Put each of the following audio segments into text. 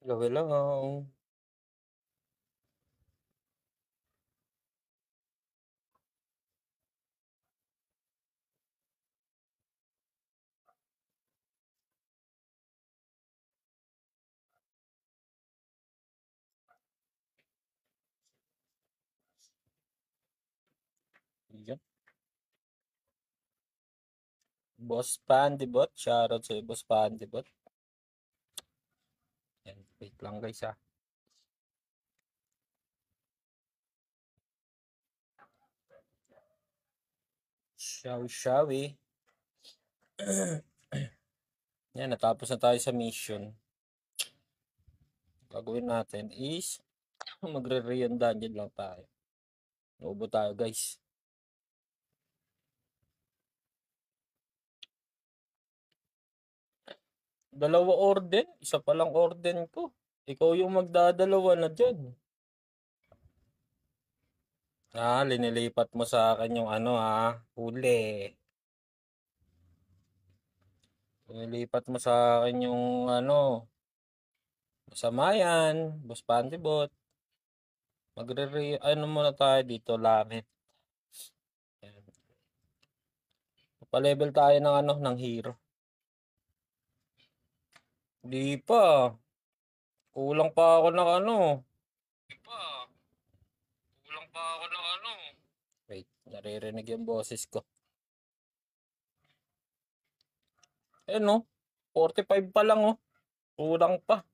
Hello, hello. Yan. Boss Pandibot. Shoutout sa'yo, Boss Pandibot. Yan. Wait lang guys ha. Shall we? Yan, natapos na tayo sa mission. Gagawin natin is magre-Rayon Dungeon lang tayo. Naubo tayo guys. Dalawa orden. Isa pa lang orden ko. Ikaw yung magdadalawa na dyan. Linilipat mo sa akin yung ano huli. Linilipat mo sa akin yung ano, Samayan, Boss Pandibot. Ano muna tayo dito, langit. Ayan. Pa-level tayo ng ano, ng hero. Di pa. Kulang pa ako ng ano. Di pa. Kulang pa ako ng ano. Wait, naririnig yung boses ko. Eh no, 45 pa lang oh. Kulang pa.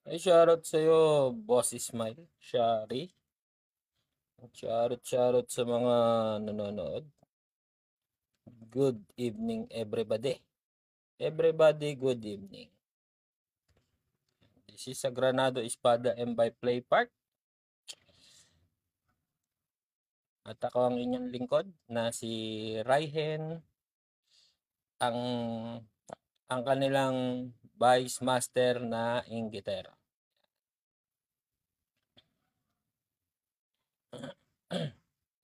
Ay, shoutout sa'yo, Boss Ismail, Shari. Shoutout sa mga nanonood. Good evening, everybody. Everybody, good evening. This is Sagranado Espada M by Play Park. At ako ang inyong lingkod na si Raihen, ang kanilang Vice Master na Inggitero.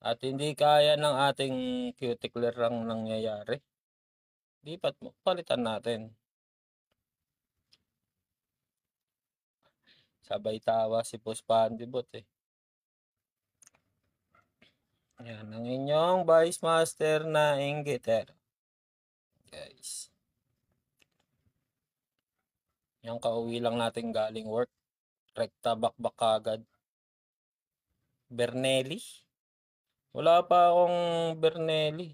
At hindi kaya ng ating cuticle ang nangyayari. Lipat mo, palitan natin. Sabay tawa si Boss Pandibot eh. Yan, ang inyong Vice Master na Inggitero. Guys. Yung kauwi lang natin galing work. Rekta bakbak agad. Bernelli? Wala pa akong Bernelli.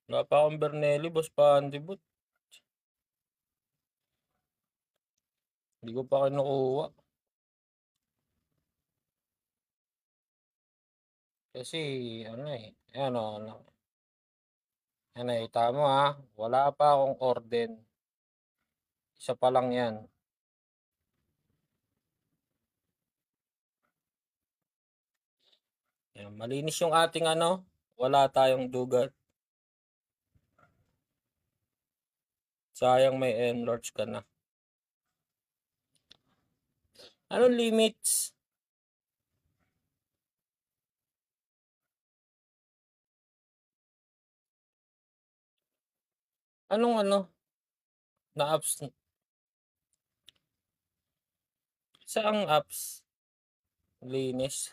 Wala pa akong Bernelli, Boss Pandibot. Hindi ko pa kinukuha. Kasi, ano eh. Ano eh, tama ha. Wala pa akong orden. Isa pa lang yan. Yan, malinis yung ating ano. Wala tayong dugat. Sayang may enlarge ka na. Anong limits? Anong ano? Na apps? Saang apps? Linis.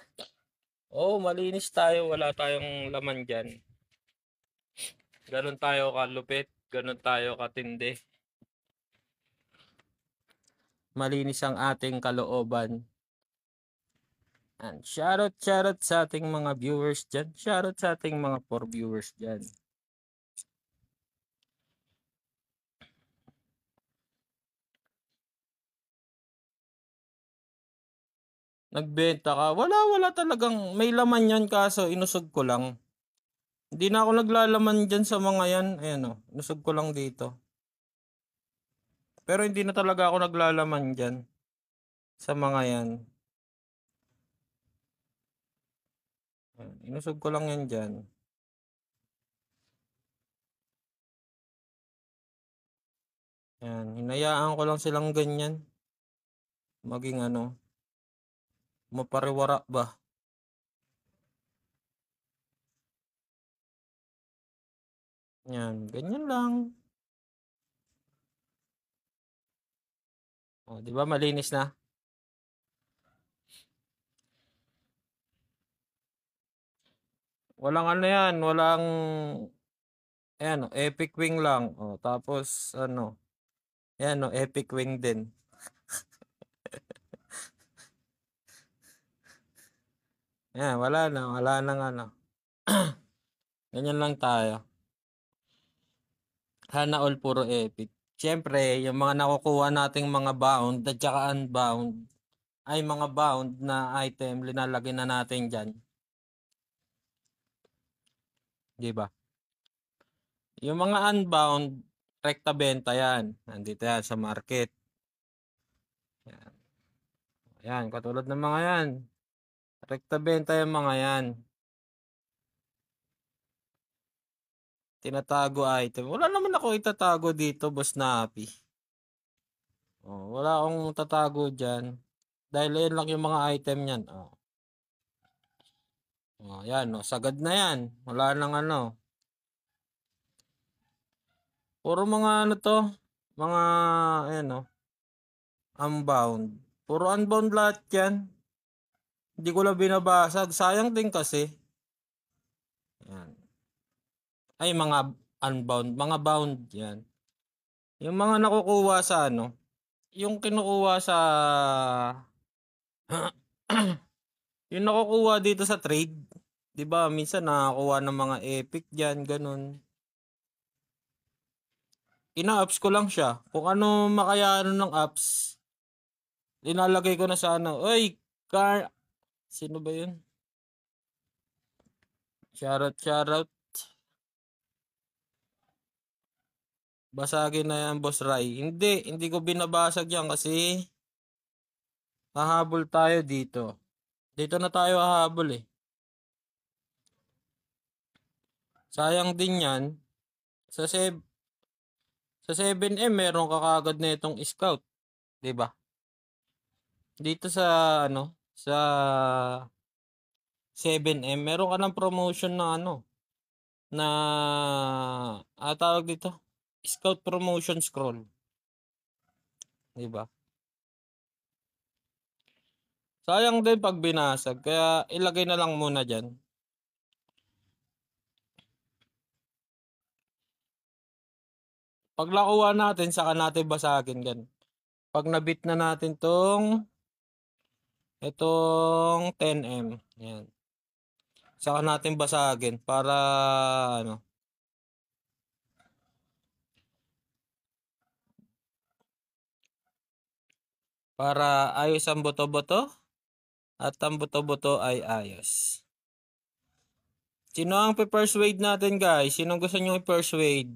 Oh, malinis tayo. Wala tayong laman dyan. Ganon tayo kalupit. Ganon tayo katindi. Malinis ang ating kalooban. And shoutout sa ating mga viewers dyan. Shoutout sa ating mga 4 viewers dyan. Nagbenta ka. Wala talagang. May laman yan kaso inusog ko lang. Hindi na ako naglalaman dyan sa mga yan. Ayan o. Inusog ko lang dito. Pero hindi na talaga ako naglalaman dyan. Sa mga yan. Inusog ko lang yan dyan. Yan, hinayaan ko lang silang ganyan. Maging ano, mapariwara ba? Yan, ganyan lang. O, di ba malinis na? Walang ano yan, walang ayan, epic wing lang. O, tapos ano, ayan o, epic wing din. Ayan, wala nang ano. Ganyan lang tayo. Sana all puro epic. Siyempre, yung mga nakukuha nating mga bound at saka unbound ay mga bound na item linalagay na natin dyan. Di ba? Yung mga unbound, rekta benta yan. Nandito yan sa market. Yan. Ayan, katulad ng mga yan. Rekta benta yung mga yan. Tinatago item. Wala naman ako itatago dito, boss na happy. Oh, wala akong tatago dyan. Dahil yun lang yung mga item yan. Oh. Oh, yan, oh, sagad na yan. Wala nang ano. Puro mga ano to, mga ayan oh, unbound. Puro unbound lahat yan. Hindi ko lang binabasag. Sayang din kasi. Yan. Ay, mga unbound, mga bound yan. Yung mga nakukuha sa ano, yung kinukuha sa yung nakukuha dito sa trade, 'di ba? Minsan nakakuha ng mga epic diyan, ganun. Ina-apps ko lang siya. Kung ano makayano ng apps, linalagay ko na sa ano. Oy, sino ba 'yun? Shoutout. Basagin na yan, Boss Rai. Hindi ko binabasag yan kasi hahabol tayo dito. Dito na tayo hahabol eh. Sayang din yan. Sa, sa 7M meron ka kagad na itong scout. 'Di ba? Dito sa ano, sa 7M meron ka ng promotion na ano, na tawag dito, scout promotion scroll. 'Di ba? Sayang din pag binasag, kaya ilagay na lang muna diyan. Pag nakuha natin, saka natin basagin gan. Pag nabit na natin itong 10M, yan. Saka natin basagin para ano, para ayos ang boto-boto at ang boto-boto ay ayos. Sino ang pe-persuade natin, guys? Sino gusto nyo i-persuade?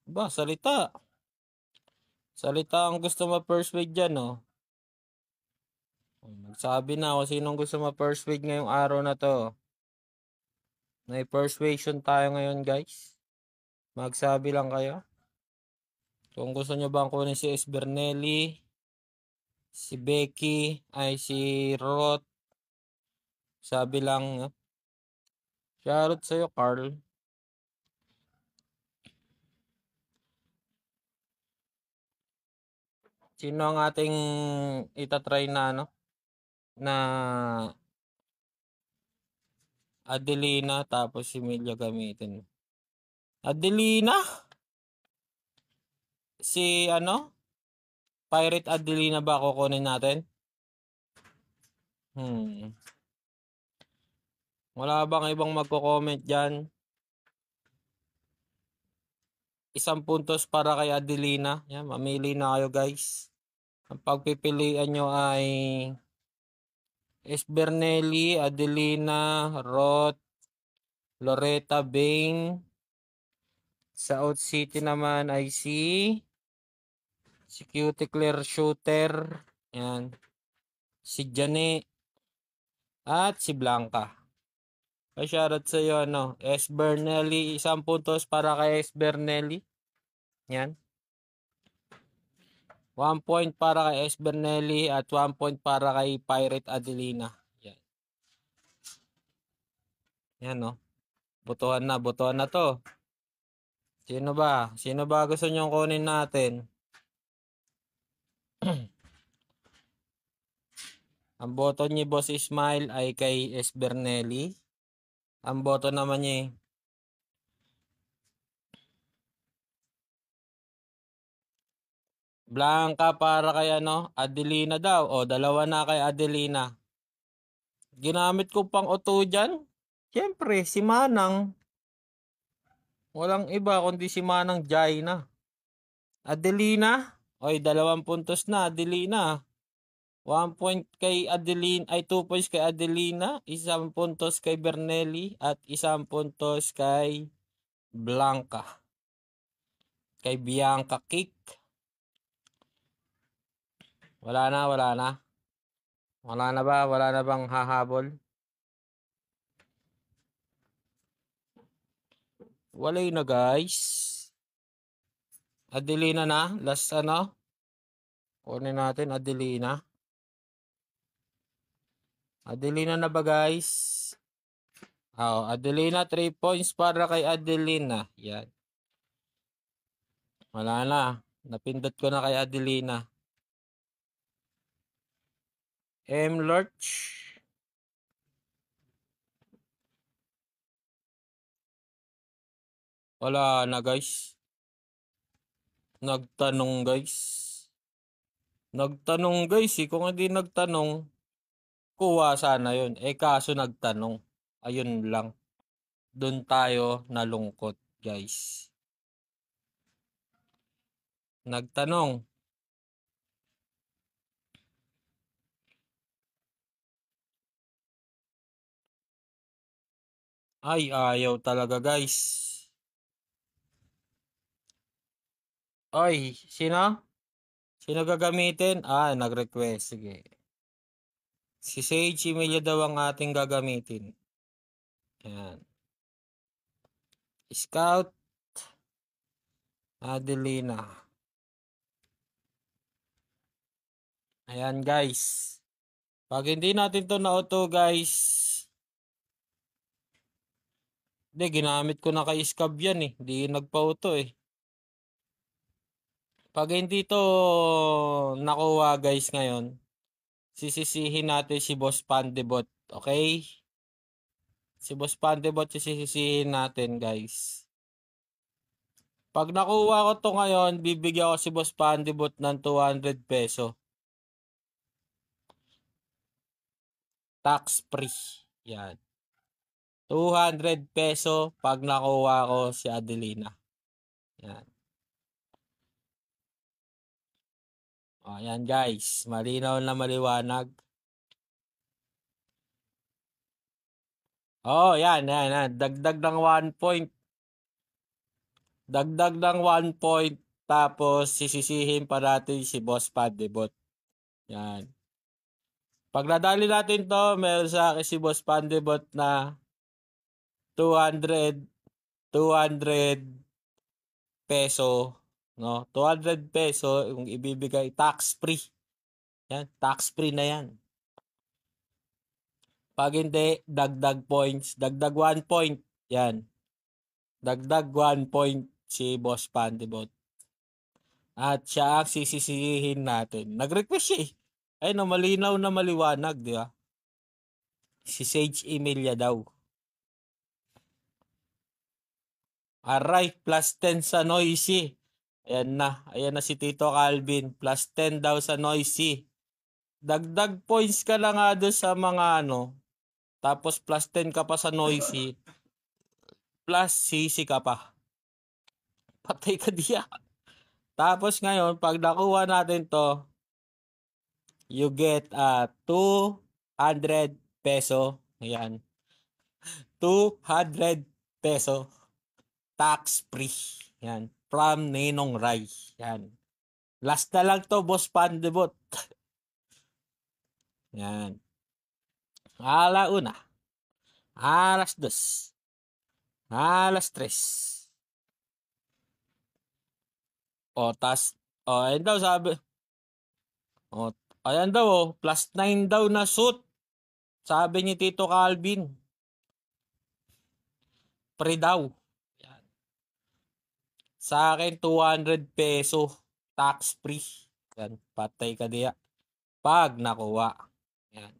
Ba, salita. Salita ang gusto ma-persuade dyan, oh. Magsabi na ako sinong gusto ma-persuade ngayong araw na to. May persuasion tayo ngayon, guys. Magsabi lang kayo. Kung gusto nyo bang kunin si Esbernelli, si Becky, ay si Roth, sabi lang. Shoutout sa'yo, Carl. Sino ang ating itatry na ano? Na Adelina tapos si Emilia gamitin. Adelina? Si ano? Pirate Adelina ba kukunin natin? Wala bang ibang magko-comment dyan? Isang puntos para kay Adelina. Yan, mamili na kayo, guys. Ang pagpipilian nyo ay Esbernelli, Adelina, Roth, Loretta Bain. Sa Out City naman ay si Cutie Claire Shooter. Yan. Si Jane. At si Blanca. Ay, shoutout sa iyo, ano, Esbernelli. Isang puntos para kay Esbernelli. Yan. 1 point para kay Esbernelli at 1 point para kay Pirate Adelina. Yan. Yan, no? Botohan na to. Sino ba? Sino ba gusto nyong kunin natin? Ang boto ni Boss Ismail ay kay Esbernelli. Ang boto naman niya Blanca para kay Adelina daw. O, dalawa na kay Adelina. Ginamit ko pang auto dyan. Siyempre, si Manang. Walang iba kundi si Manang Jaina. Adelina. Oy, 2 puntos na, Adelina. 1 point kay Adelina, ay 2 points kay Adelina, 1 puntos kay Bernelli, at 1 puntos kay Blanca. Kay Bianca Kick. Wala na. Wala na ba? Wala na bang hahabol? Walay na guys. Adelina na. Last kunin natin Adelina. Adelina na ba guys? Adelina 3 points para kay Adelina. Yan. Wala na. Napindot ko na kay Adelina. Lurch. Wala na guys. Nagtanong guys Kung hindi nagtanong, kuha sana yun. Kaso nagtanong. Ayun lang. Doon tayo nalungkot guys. Nagtanong. Ay, ayaw talaga guys. Ay, sino? Sino gagamitin? Nag-request. Sige. Si Sage Emilia daw ang ating gagamitin. Ayan. Scout. Adelina. Ayan guys. Pag hindi natin to na-auto guys. Hindi, ginamit ko na kay Scab yan eh. Hindi nagpa-auto eh. Pag hindi to nakuha guys ngayon, sisisihin natin si Boss Pandebot. Okay? Si Boss Pandebot sisisihin natin guys. Pag nakuha ko to ngayon, bibigyan ko si Boss Pandebot ng 200 peso. Tax free. Yan. 200 peso pag nakuha ko si Adelina. Yan. Yan guys. Malinaw na maliwanag. Yan. Dagdag ng 1 point. Dagdag ng 1 point. Tapos sisisihin pa natin si Boss Pandebot. Yan. Pag nadali natin to, meron sa akin si Boss Pandebot na 200 peso, no? 200 peso yung ibibigay tax free. Yan, tax free na yan. Pag hindi, dagdag points, dagdag 1 point. Yan. Dagdag 1 point si Boss Pandebot. At siya ang sisisihin natin. Nag-request siya eh. Ay no, malinaw na maliwanag, di ba? Si Sage Emilia daw. Alright, plus 10 sa Noisy. Ayan na si Tito Calvin. Plus 10 daw sa Noisy. Dagdag points ka lang nga doon sa mga tapos plus 10 ka pa sa Noisy. Plus CC ka pa. Patay ka diya. Tapos ngayon, pag nakuha natin to, you get 200 peso. Ayan. 200 peso. Tax free. Yan. From Ninong Rai. Yan. Last na lang to, Boss Pandebot. Yan. Alauna. Alas 2. Alas 3. Ayun daw sabi. O, ayan daw oh, +9 daw na suit. Sabi ni Tito Calvin. Pre daw. Yan. Sa akin, 200 peso. Tax free. Yan, patay ka diya. Pag nakuha. Yan.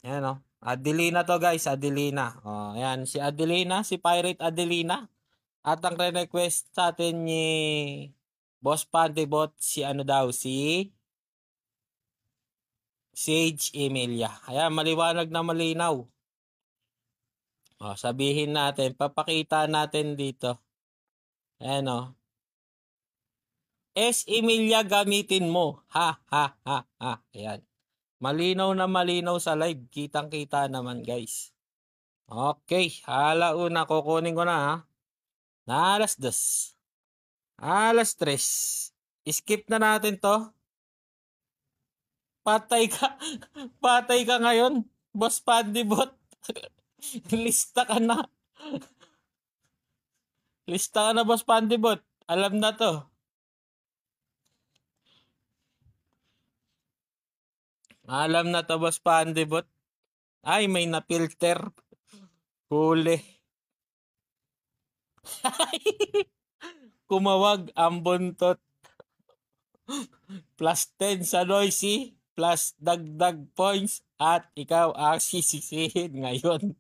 Yan oh. Adelina to guys, Adelina. Oh, yan, si Adelina, si Pirate Adelina. At ang request sa atin ni Boss Pandebot, si ano daw, si Sage Emilia. Ayan, maliwanag na malinaw. Oh, sabihin natin, papakita natin dito. Ayan oh. S. Emilia gamitin mo. Ha, ha, ha, ha. Ayan. Malinaw na malinaw sa live. Kitang-kita naman guys. Okay. Alauna, kukunin ko na ha. Na alas 2. Alas 3. Skip na natin to. Patay ka. Patay ka ngayon. Boss Pandibot. Lista ka na. Lista ka na, Boss Pandibot. Alam na to. Alam na to, Boss Pandibot. Ay, may na-filter. Huli. Kumawag ang buntot. +10 sa Noisy. Plus dagdag points. At ikaw ang sisisihin ngayon.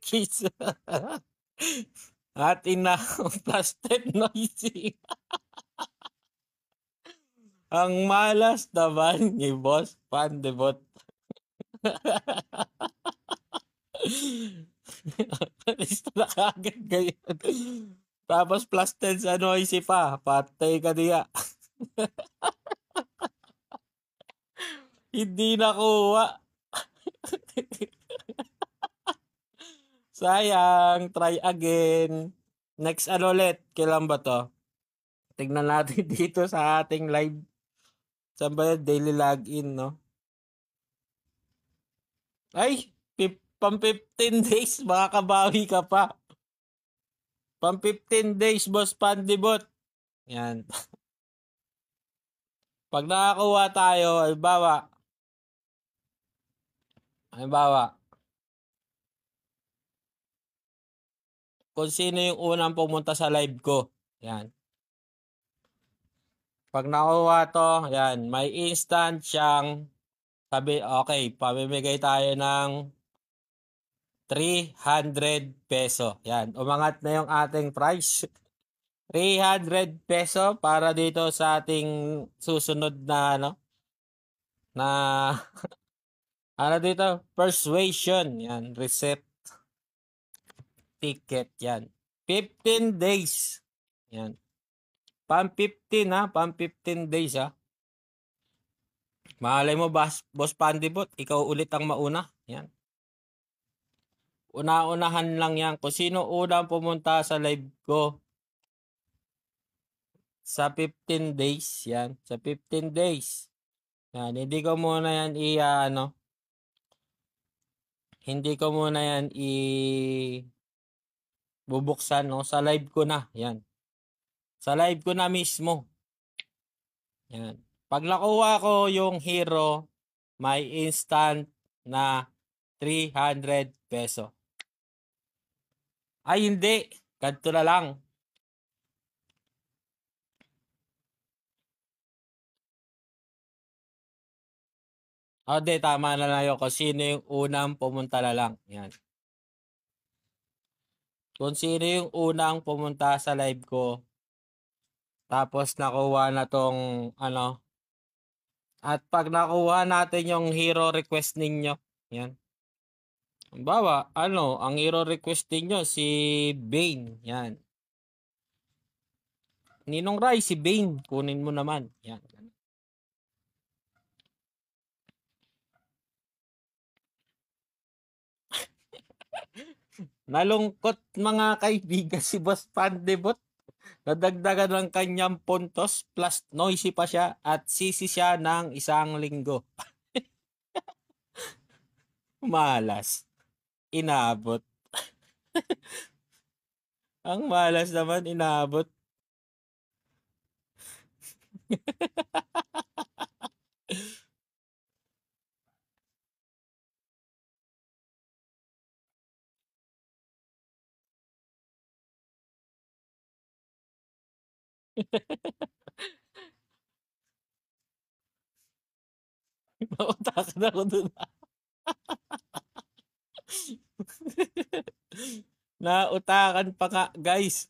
Kiss. At ina +10 Noisy. Ang malas naman ni Boss Pandebot. Lista na kagad ngayon. Tapos +10 sa Noisy pa. Patay ka diya. Hindi nakuha. Sayang. Try again. Next ano ulit? Kailan ba to? Tignan natin dito sa ating live. Saan ba yun? Daily login, no? Ay! Pang 15 days. Makakabawi ka pa. Pang 15 days, Boss Pandibot. Yan. Pag nakakuha tayo, halimbawa, kung sino yung unang pumunta sa live ko. Yan. Pag nakuha to, yan, may instant siyang sabi, okay, pamimigay tayo ng 300 peso. Yan, umangat na yung ating price. 300 peso para dito sa ating susunod na ano na ano dito, persuasion. Yan, receipt ticket yan. 15 days. Yan. Pang 15 ha, pang 15 days ha. Malay mo Boss Pandibot, ikaw ulit ang mauna. Yan. Una-unahan lang yan. Kung sino unang pumunta sa live ko sa 15 days, yan. Sa 15 days. Yan, hindi ko muna yan hindi ko muna yan bubuksan, no? Sa live ko na, yan. Sa live ko na mismo. Yan. Pag nakuha ko yung hero, may instant na 300 peso. Ay, hindi. Ganito na lang. O, di, tama na lang yun. Kung sino yung unang pumunta na lang. Yan. Kung sino yung unang pumunta sa live ko, tapos nakuha na tong at pag nakuha natin yung hero request ninyo, yan. Bawa, ang hero request ninyo, si Bane, yan. Ninong Rai, si Bane, kunin mo naman, yan. Nalungkot mga kaibigan si Boss Pandebot. Nadagdagan ng kanyang puntos plus noisy pa siya at sisi siya ng 1 linggo. Malas. Inabot. Ang malas naman, inabot. Nautakan ako dun. Nautakan pa nga, guys.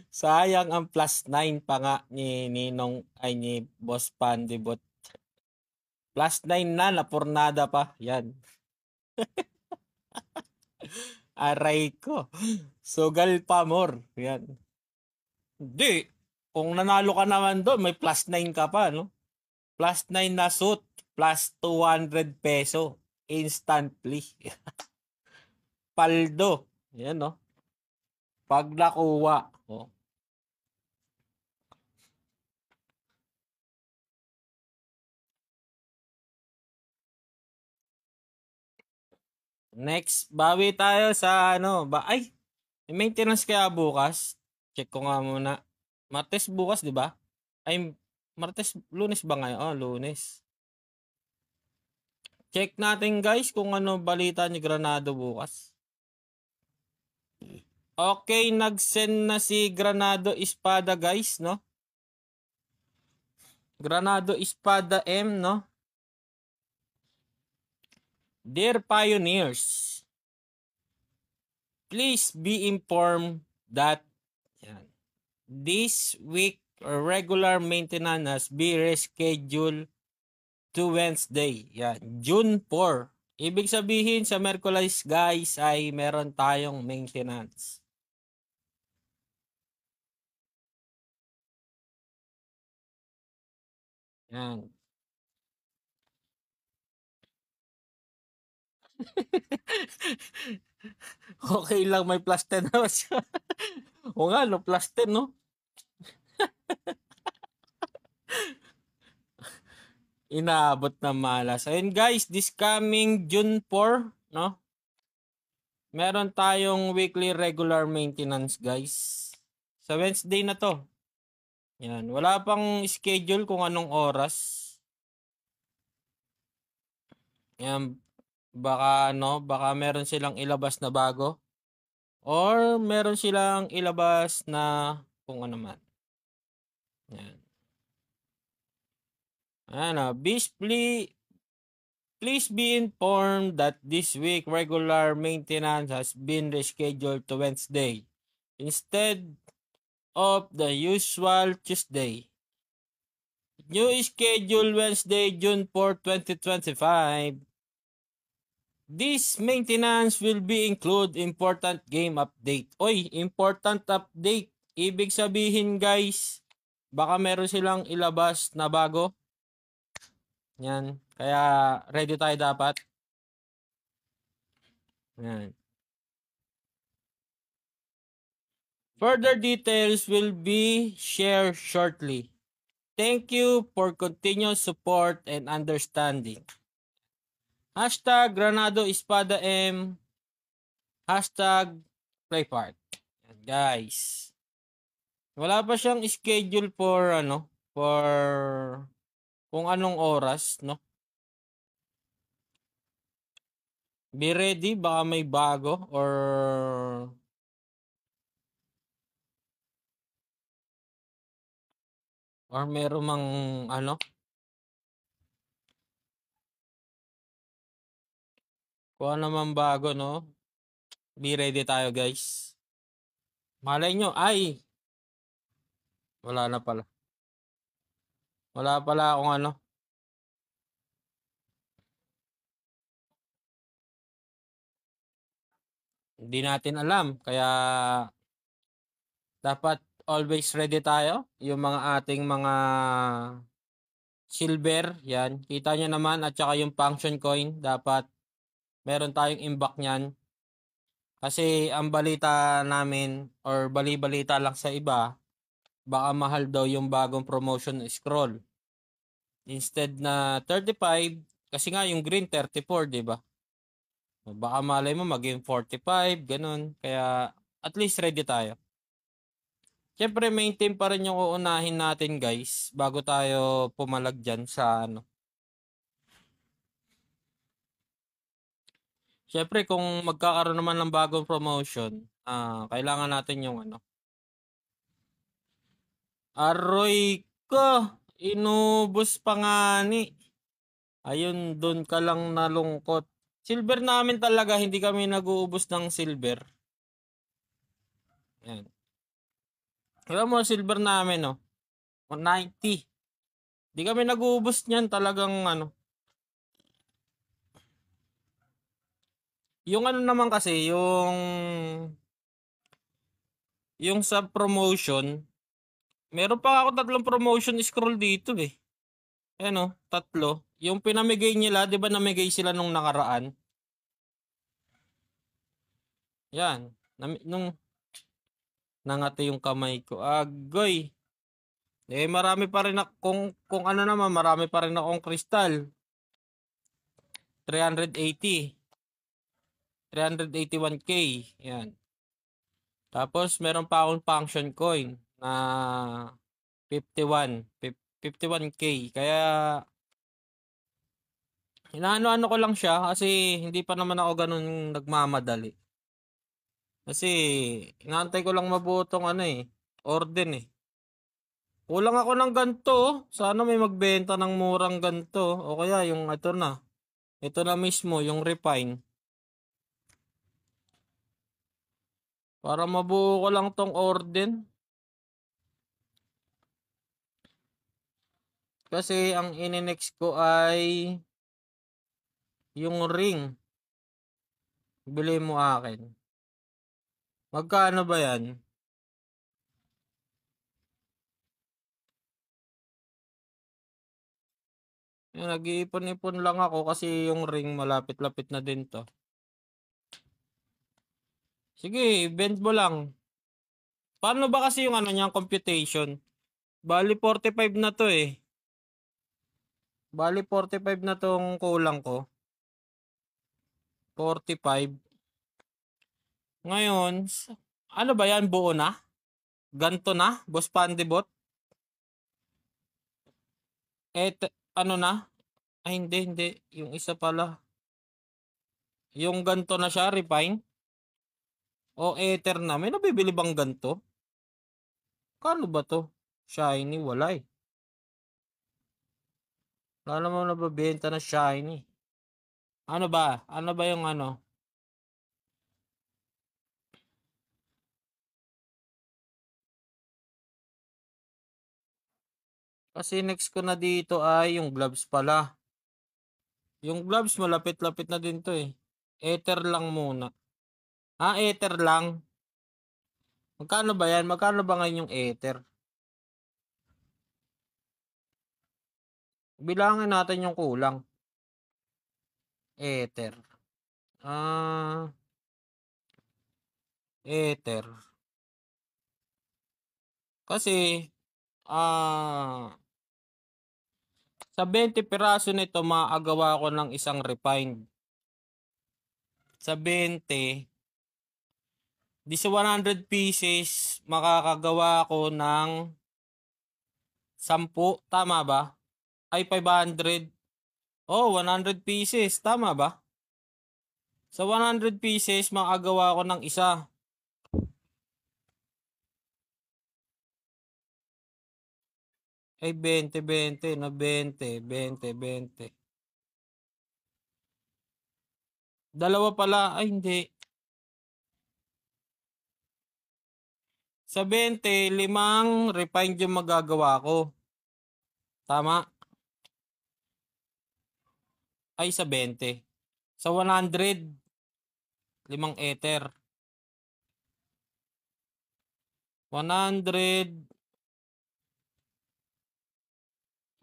Sayang ang plus 9 pa nga ni Ninong ay ni Boss Pandibot. Plus 9 na, napurnada pa. Yan. Aray ko. Sugal pa more. Yan. Hindi. Kung nanalo ka naman doon, may plus 9 ka pa, no? Plus 9 na suit, plus 200 peso. Instantly. Paldo. Yan, no? Pag nakuha. Oh. Next, bawi tayo sa ano, ay, may maintenance kaya bukas? Check ko nga muna. Martes bukas, di ba? Ay, Lunes ba ngayon? Oh, Lunes. Check natin guys kung ano balita ni Granado bukas. Okay, nag-send na si Granado Espada guys, no? Granado Espada M, no? Dear pioneers, please be informed that this week regular maintenance has been rescheduled to Wednesday. Yan, June 4. Ibig sabihin sa Merkulis guys ay meron tayong maintenance. Yan. Okay lang may plus 10 na siya. O nga, no, plus 10, no? Inaabot na malas. Ayun guys, this coming June 4, no? Meron tayong weekly regular maintenance guys. Sa Wednesday na to. Yan, wala pang schedule kung anong oras. Yan, baka meron silang ilabas na bago. Or meron silang ilabas na kung ano man. Yan. Ano, please be informed that this week regular maintenance has been rescheduled to Wednesday instead of the usual Tuesday. New schedule Wednesday, June 4, 2025. This maintenance will be include important game update. Oy, important update. Ibig sabihin guys, baka meron silang ilabas na bago. Yan. Kaya ready tayo dapat. Yan. Further details will be shared shortly. Thank you for continued support and understanding. Hashtag Granado Espada M. Hashtag Playpark. Yan, guys. Wala pa siyang schedule for kung anong oras, no? Be ready, baka may bago or meron mang kung ano man bago, no? Be ready tayo, guys. Malay nyo, ay! Wala na pala. Wala pala akong ano. Hindi natin alam. Kaya dapat always ready tayo. Yung mga ating mga silver, yan. Kita nyo naman at saka yung function coin, dapat meron tayong imbak niyan. Kasi ang balita namin or bali-balita lang sa iba, baka mahal daw yung bagong promotion scroll. Instead na 35, kasi nga yung green 34, di ba? Baka malay mo maging 45, ganun. Kaya at least ready tayo. Siyempre, main team pa rin yung uunahin natin, guys, bago tayo pumalag dyan sa ano. Siyempre, kung magkakaroon naman ng bagong promotion, kailangan natin yung ano. Aroy ko! Inubos pa nga ni. Ayun, doon ka lang nalungkot. Silver namin talaga, hindi kami nag-uubos ng silver. Ayan. Alam mo, silver namin, no? 190. Hindi kami nag-uubos niyan talagang ano. Yung ano naman kasi, yung sa promotion, meron pa ako 3 promotion scroll dito eh. Ano, 3. Yung pinamigay nila, 'di ba namigay sila nung nakaraan? Yan. Nung nangati yung kamay ko. Agoy. Eh marami pa rin kung ano naman, marami pa rin akong kristal. 380. 381k. Yan. Tapos meron pa akong function coin na 51. 51k. Kaya inaano-ano ko lang siya kasi hindi pa naman ako ganun nagmamadali. Kasi inaantay ko lang mabutong ano eh, orden eh. Kulang ako ng ganto. Sana may magbenta ng murang ganto. O kaya yung ito na. Ito na mismo, yung refine. Para mabuo ko lang tong orden. Kasi ang ininext ko ay yung ring. Bili mo akin. Magkano ba yan? Nag-iipon-ipon lang ako kasi yung ring malapit-lapit na din to. Sige, bend mo lang. Paano ba kasi yung ano niyang computation? Bali 45 na to eh. Bali 45 na tong kulang ko. 45. Ngayon, ano ba yan? Buo na? Ganto na? Boss Pandibot? Ano na? Ay, hindi. Yung isa pala. Yung ganto na siya, refine? O ether na? May nabibili bang ganto? Kano ba to? Shiny? Wala eh. Wala naman nababenta na shiny. Ano ba? Ano ba yung ano? Kasi next ko na dito ay yung gloves pala. Yung gloves malapit-lapit na din to eh. Ether lang muna. Ether lang. Magkano ba yan? Magkano ba ngayon yung ether? Bilangin natin yung kulang. Ether. Ether. Kasi, sa 20 piraso nito, maagawa ko ng isang refined. Sa 20, di sa 100 pieces, makakagawa ko ng 10. Tama ba? Ay, 500. Oh, 100 pieces. Tama ba? Sa 100 pieces, makagawa ko ng isa. Ay, 20, 20, na 20, 20, 20. Dalawa pala. Ay, hindi. Sa 20, 5 refined yung magagawa ko. Tama? Ay, sa 20. Sa 100, 5 ether. 100.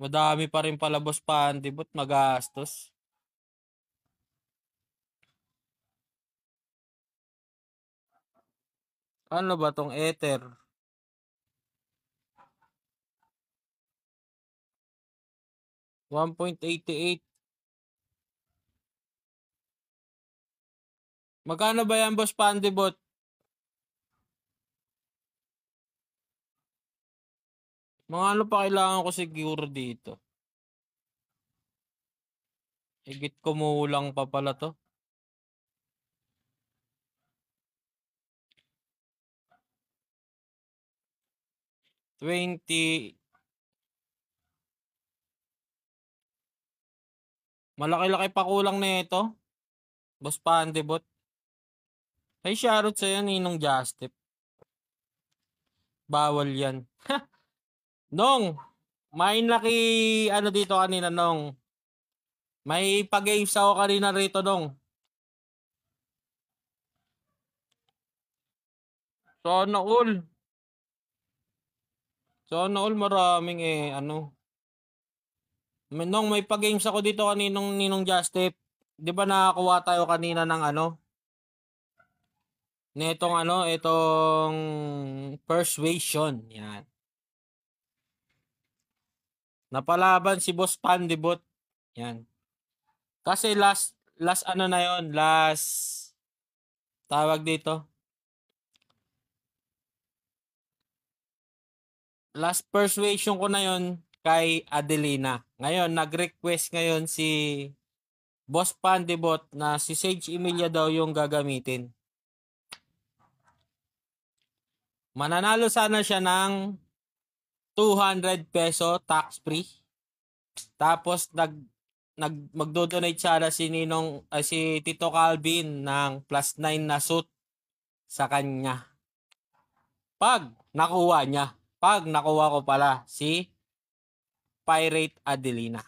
Madami pa rin pala boss Pandi, but magastos. Ano ba tong ether? $1.88. Magkano ba yan, Boss Pandibot? Mga ano pa kailangan ko siguro dito? Higit kumulang pa pala to. 20. Malaki-laki pa kulang na ito. Boss Pandibot. Ay, shoutout sa'yo, Ninong Justip. Bawal yan. Nong, may laki ano dito kanina, Nong. May pag-games ako kanina rito, Nong. Sana all. Sana all maraming ano. Nong, may pag-games ako dito kaninong Ninong Justip. Di ba nakakuha tayo kanina ng ano? Netong ano, itong persuasion. Yan. Napalaban si Boss Pandibot. Yan. Kasi last ano na yon, last tawag dito. Last persuasion ko na yon kay Adelina. Ngayon, nag-request ngayon si Boss Pandibot na si Sage Emilia daw yung gagamitin. Mananalo sana siya ng 200 peso tax free. Tapos magdo-donate sana si si Tito Calvin ng +9 na suit sa kanya. Pag nakuha niya. Pag nakuha ko pala si Pirate Adelina.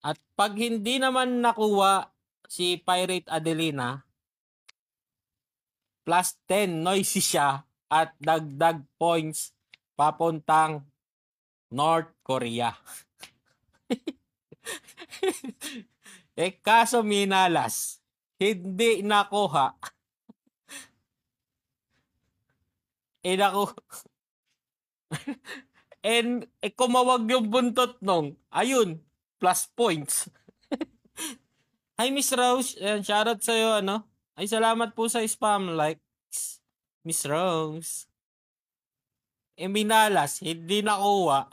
At pag hindi naman nakuha si Pirate Adelina, +10 noisy siya at dagdag points papuntang North Korea. Kaso minalas, hindi nakuha. Naku. And kumawag yung buntot nung, ayun, plus points. Hi Miss Rose, shoutout sa'yo, ano? Ay, salamat po sa spam likes, Miss Rose. Minalas, hindi nakuha.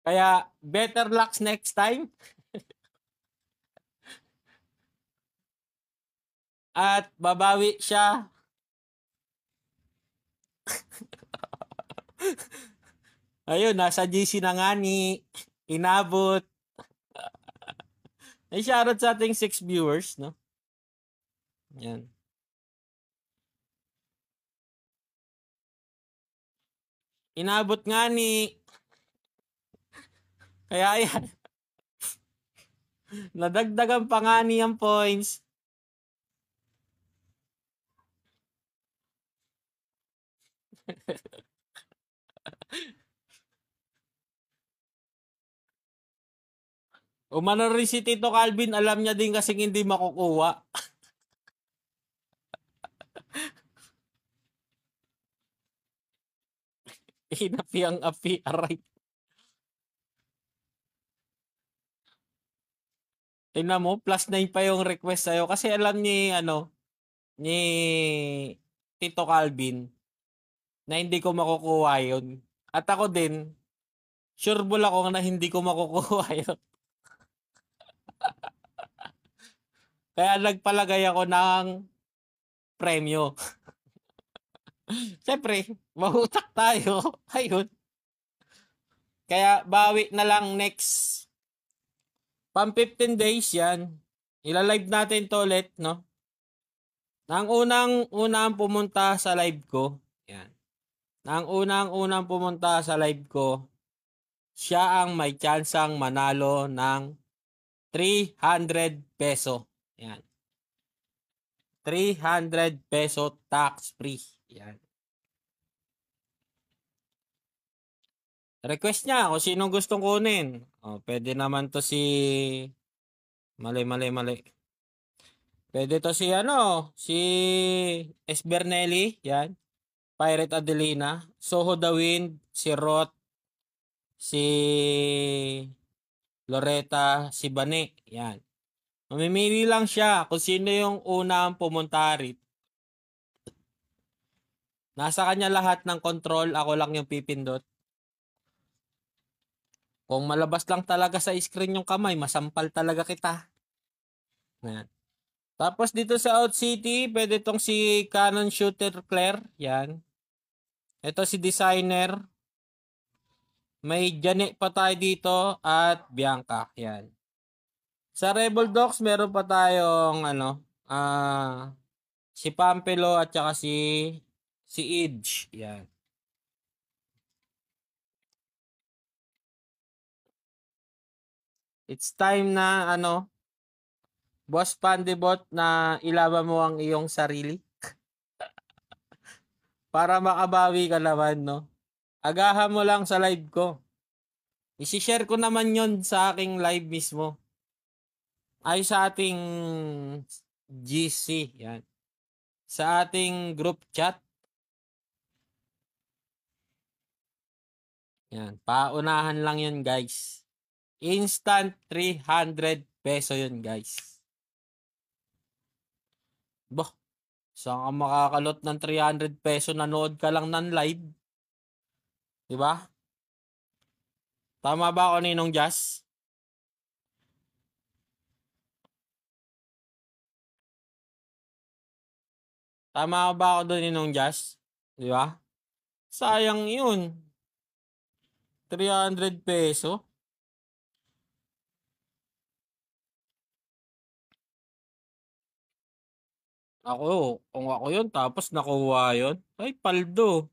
Kaya, better luck next time. At babawi siya. Ayun, nasa GC na nga ni. Inabot. Ay, shoutout sa ating 6 viewers, no? Yan. Inabot nga ni. Kaya yan. Nadagdagan pa nga ni ang points. Umano rin si Tito Calvin, alam niya din kasing hindi makukuha. Inapi ang api, aray. Tingnan mo, +9 pa yung request sa'yo. Kasi alam ni, ni Tito Calvin na hindi ko makukuha yun. At ako din, sureball ako na hindi ko makukuha yun. Kaya nagpalagay ako ng premyo. Siyempre, mahutak tayo. Ayun. Kaya bawi na lang next. Pang 15 days yan. Ilalive natin to ulit, no? Nang unang pumunta sa live ko. Yan. Nang unang pumunta sa live ko, siya ang may tsansang manalo ng 300 peso. Yan. 300 peso tax free. Yan. Request niya kung sinong gustong kunin. Pwede naman to si mali. Pwede to si si Esbernelli, yan. Pirate Adelina, Soho the Wind, si Roth, si Loretta, si Bane. Yan. Mamimili lang siya kung sino yung unang pumunta rito. Nasa kanya lahat ng control, ako lang yung pipindot. Kung malabas lang talaga sa screen yung kamay, masampal talaga kita. Yan. Tapos dito sa Out City, pwede tong si Canon Shooter Claire. Yan. Ito si Designer. May Janet pa tayo dito at Bianca. Yan. Sa Rebel Dogs, meron pa tayong si Pampelo at saka si Edge. Yan. It's time na Boss Pandibot na ilaban mo ang iyong sarili para makabawi ka naman, no? Agahan mo lang sa live ko. I-share ko naman yon sa aking live mismo. Ay sa ating GC. Yan. Sa ating group chat. Yan. Paunahan lang yun, guys. Instant 300 peso yun, guys. Bah, saan ka makakalot ng 300 peso? Nanood ka lang ng live. Diba? Tama ba ako, Ninong Jazz? Tama ba ako doon, Ninong Jazz? Diba? Sayang yun. 300 peso. Kung ako yun, tapos nakuha yun. Ay, paldo.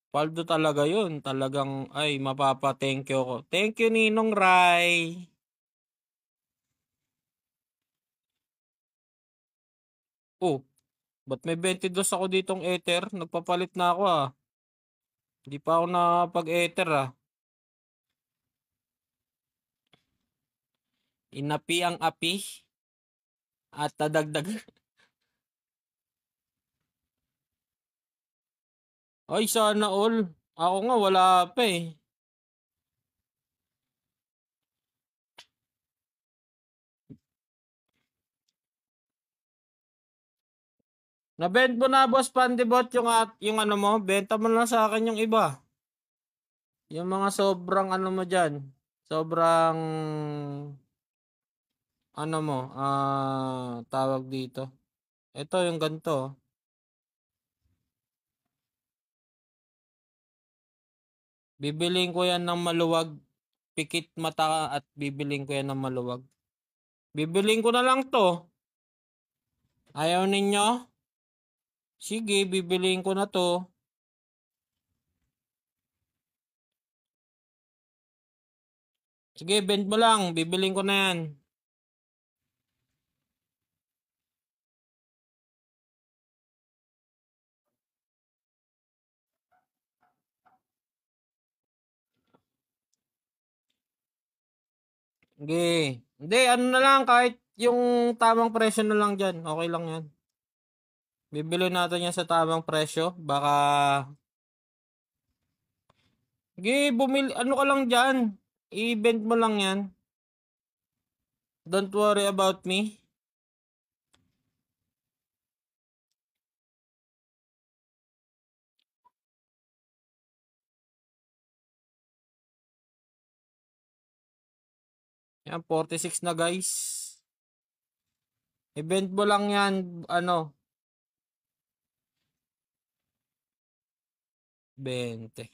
Paldo talaga yun. Talagang, ay, mapapa-thank you ko. Thank you, Ninong Rai. Oh, ba't may 22 ako ditong Ether? Nagpapalit na ako ah. Hindi pa ako nakapag-Ether ah. Inapi ang api. At nadagdag. Ay, sana all. Ako nga, wala pa eh. Nabent mo na, Boss Pandibot, yung ano mo, benta mo na sa akin yung iba. Yung mga sobrang ano mo dyan. Sobrang ano mo, tawag dito. Ito yung ganito. Bibiling ko yan ng maluwag. Pikit mata at bibiling ko yan ng maluwag. Bibiling ko na lang to. Ayaw ninyo? Sige, bibiling ko na to. Sige, bend mo lang. Bibiling ko na yan. Sige. Hindi, ano na lang. Kahit yung tamang presyo na lang dyan. Okay lang yan. Bibili natin yan sa tamang presyo. Baka... Sige, bumili. Ano ka lang dyan. I-bend mo lang yan. Don't worry about me. Yan, 46 na guys. I-bend mo lang yan. 20.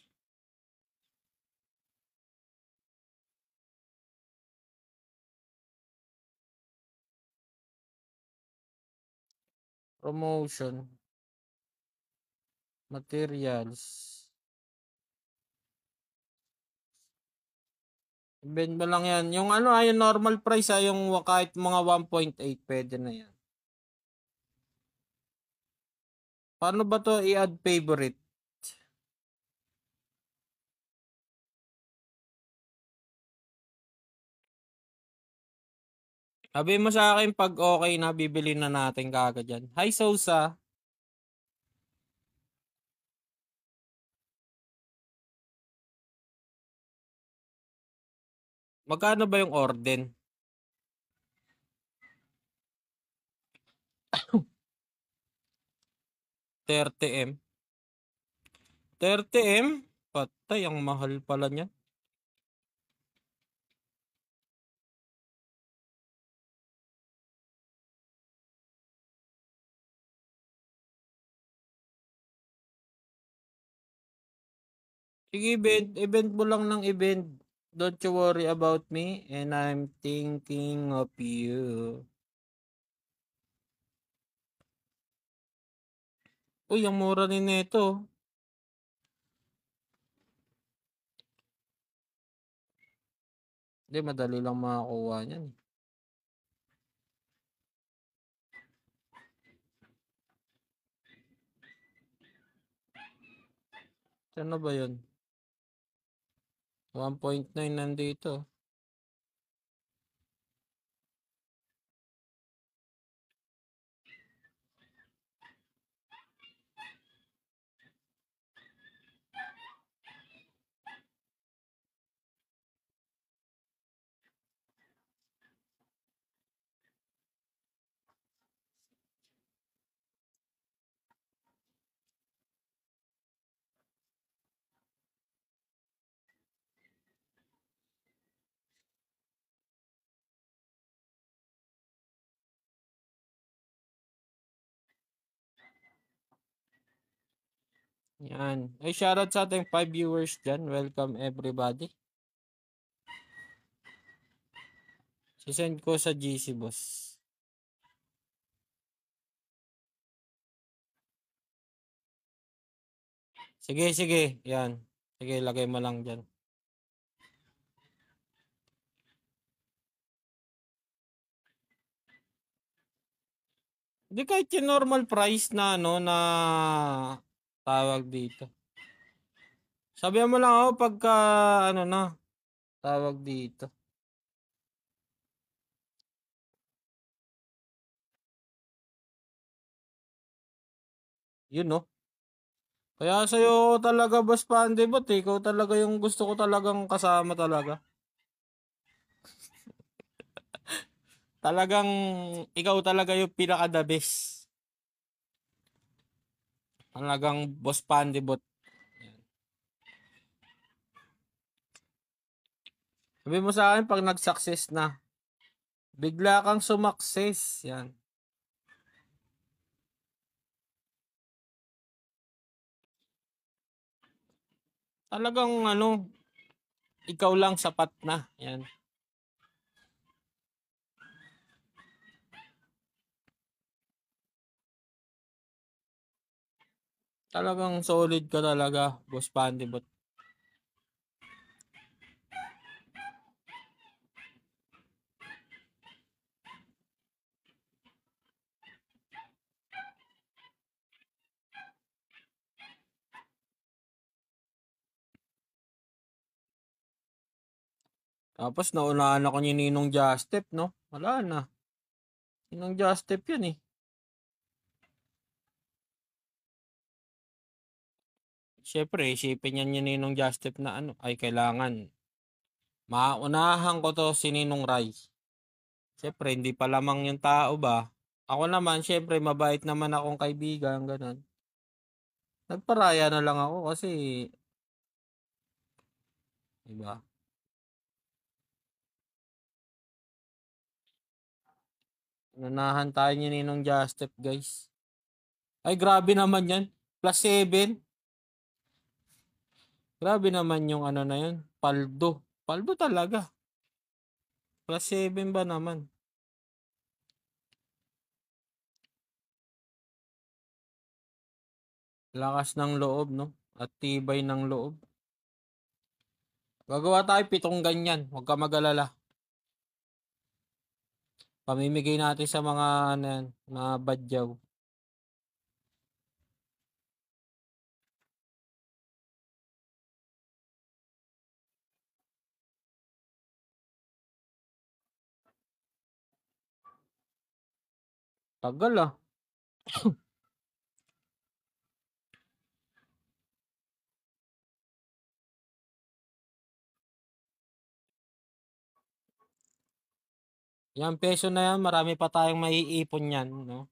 Promotion. Materials. Bend mo lang yan. Yung yung normal price yung kahit mga 1.8 pwede na yan. Paano ba to i-add favorite? Sabi mo sa akin pag okay na, bibili na natin kagad yan. Hi Sosa. Magkano ba yung Orden? 30M? 30M? Patay, ang mahal pala niya. Sige, event mo lang ng event. Don't you worry about me and I'm thinking of you. Uy, ang mura ni Neto. Hindi, madali lang makakuha niyan. Saan na ba yun? 1.9 nandito. Yan. Ay, shoutout sa ating 5 viewers dyan. Welcome everybody. Sisend ko sa GC, boss. Sige, sige. Yan. Sige, lagay mo lang dyan. Hindi, kahit yung normal price na ano na tawag dito. Sabihan mo lang ako pagka ano na tawag dito. Yun, no? Kaya sa'yo talaga, Boss Pandebot, eh. Ikaw talaga yung gusto ko talagang kasama talaga. Talagang ikaw talaga yung pinaka-the best. Talagang Boss Pandebot. Sabi mo sa akin pag nag-success na, bigla kang sumakses. Yan. Talagang ano, ikaw lang sapat na. Yan. Talagang solid ka talaga, Boss Pandebot. Tapos naunahan ako ni Ninong Justep, no? Wala na. Ninong Justep yun, eh. Siyempre, isipin niya ni Ninong Justep na ano, ay kailangan. Maunahan ko to si Ninong Rai. Siyempre, hindi pa lamang yung tao ba? Ako naman, siyempre, mabait naman akong kaibigan, ganun. Nagparaya na lang ako kasi, diba? Unahan tayo ni Ninong Justep, guys. Ay, grabe naman yan. +7. Grabe naman yung ano na yun. Paldo. Paldo talaga. +7 ba naman? Lakas ng loob, no? At tibay ng loob. Gagawa tayo 7 ganyan. Huwag ka mag-alala. Pamimigay natin sa mga ano yan, mga badyaw. Tagal, ah. Yan peso na yan, marami pa tayong maiipon yan, no?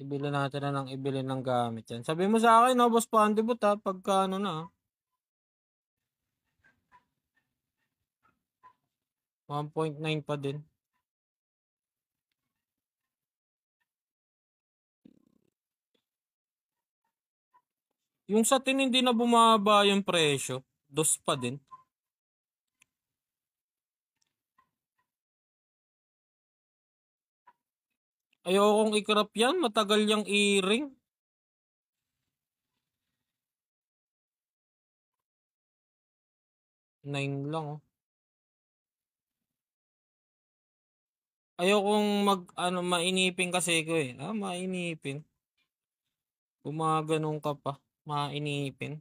Ibili natin na ng ibili ng gamit yan. Sabi mo sa akin, no, Boss Pandibut, ha, pagka ano na, 1.9 pa din. Yung sa tin hindi na bumaba yung presyo. Dos pa din. Ayokong i-crop yan. Matagal yung i-ring. 9 lang, oh. Ayokong ano, mainipin kasi ko eh. Mainipin. Gumaganong ka pa. Mainipin.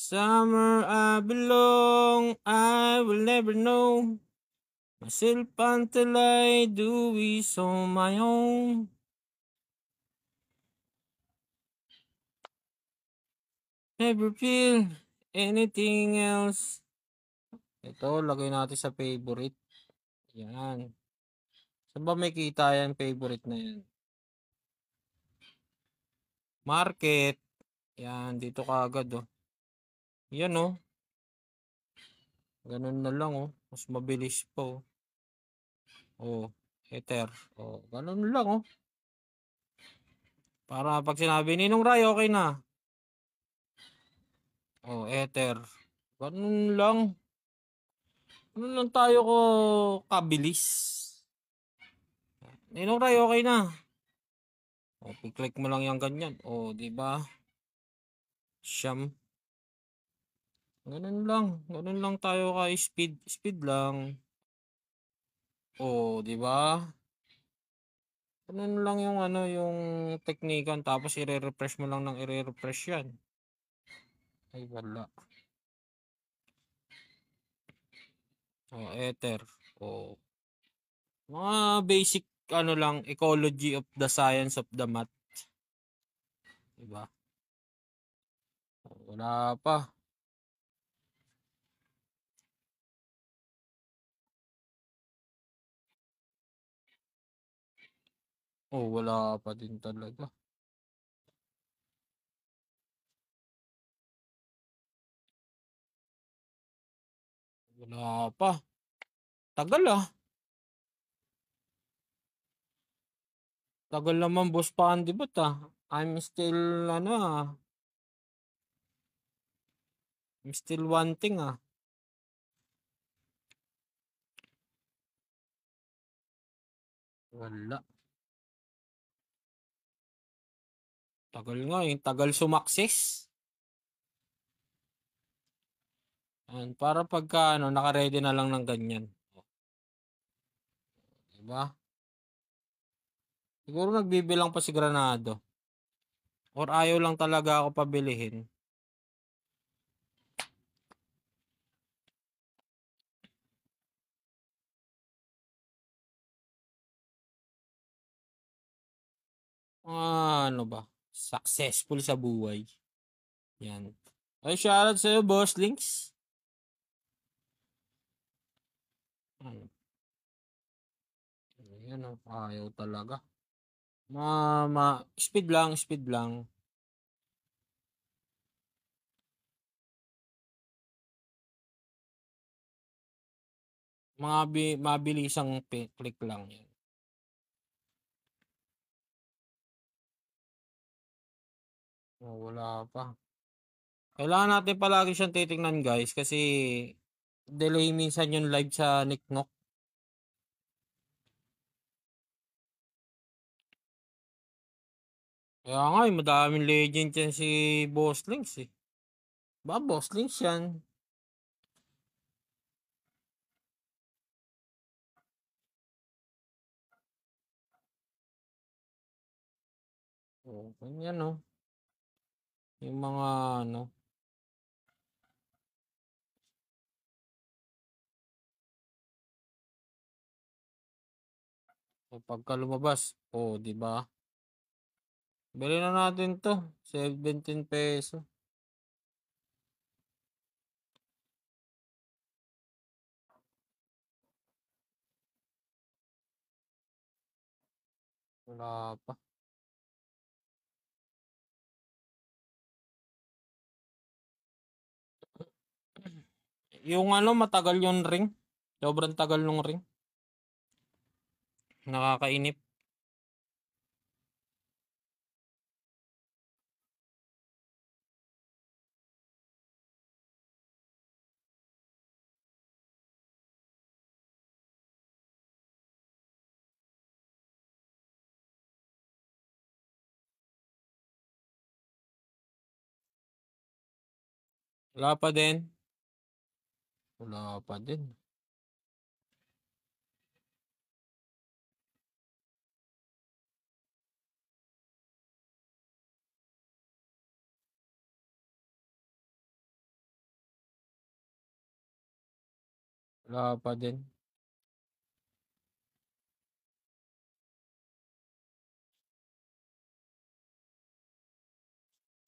Summer I belong, I will never know myself until I do it on my own. Never feel anything else. Ito, lagay natin sa favorite. Yan. Saan ba may kita yan, favorite na yan? Market. Yan, dito kaagad, oh. Yan, oh. Ganun na lang, oh. Mas mabilis pa, oh. Oh, Ether. Oh, ganun lang, oh. Para pag sinabi Ninong Ray, okay na. Oh, Ether. Ganun lang. Ganun lang tayo ko kabilis. Ninong Ray, okay na. Oh, i-click mo lang yung ganyan. Oh, di ba? Siyam. Ganun lang. Ganun lang tayo ka speed. Speed lang. Oh, di ba? Ganun lang yung ano, yung teknikan. Tapos i-refresh mo lang ng i-refresh yan. Ay, wala. Oh, Ether. Oh. Mga basic ano lang, ecology of the science of the math. Diba? Oh, wala pa. Oh, wala pa din talaga. Wala pa. Tagal ah. Tagal naman boss pa di ba ta? I'm still ano ah. I'm still wanting ah. Wala. Tagal nga eh. Tagal sumakses. Para pagka ano, naka-ready na lang ng ganyan. Diba? Siguro nagbibilang pa si Granado. Or ayaw lang talaga ako pabilihin. Ano ba? Successful sa buhay. Yan. Ay, shoutout sa'yo, Boss Links. Ano? Yan, ayaw talaga. Speed lang, speed lang. Mabilisang click lang yan. Wala pa. Kailangan natin palagi siyang titingnan guys kasi delay minsan yung live sa Nicknock. Kaya nga eh, madaming legend yan si Boss Links eh. Ba, Boss Links yan. Oh, ganyan no. Yung mga ano. Pagka lumabas, oh, di ba? Bili na natin to. 17 peso. Wala pa. Yung ano, matagal yung ring. Sobrang tagal nung ring. Nakakainip. Wala pa din. Wala pa din. Wala pa din.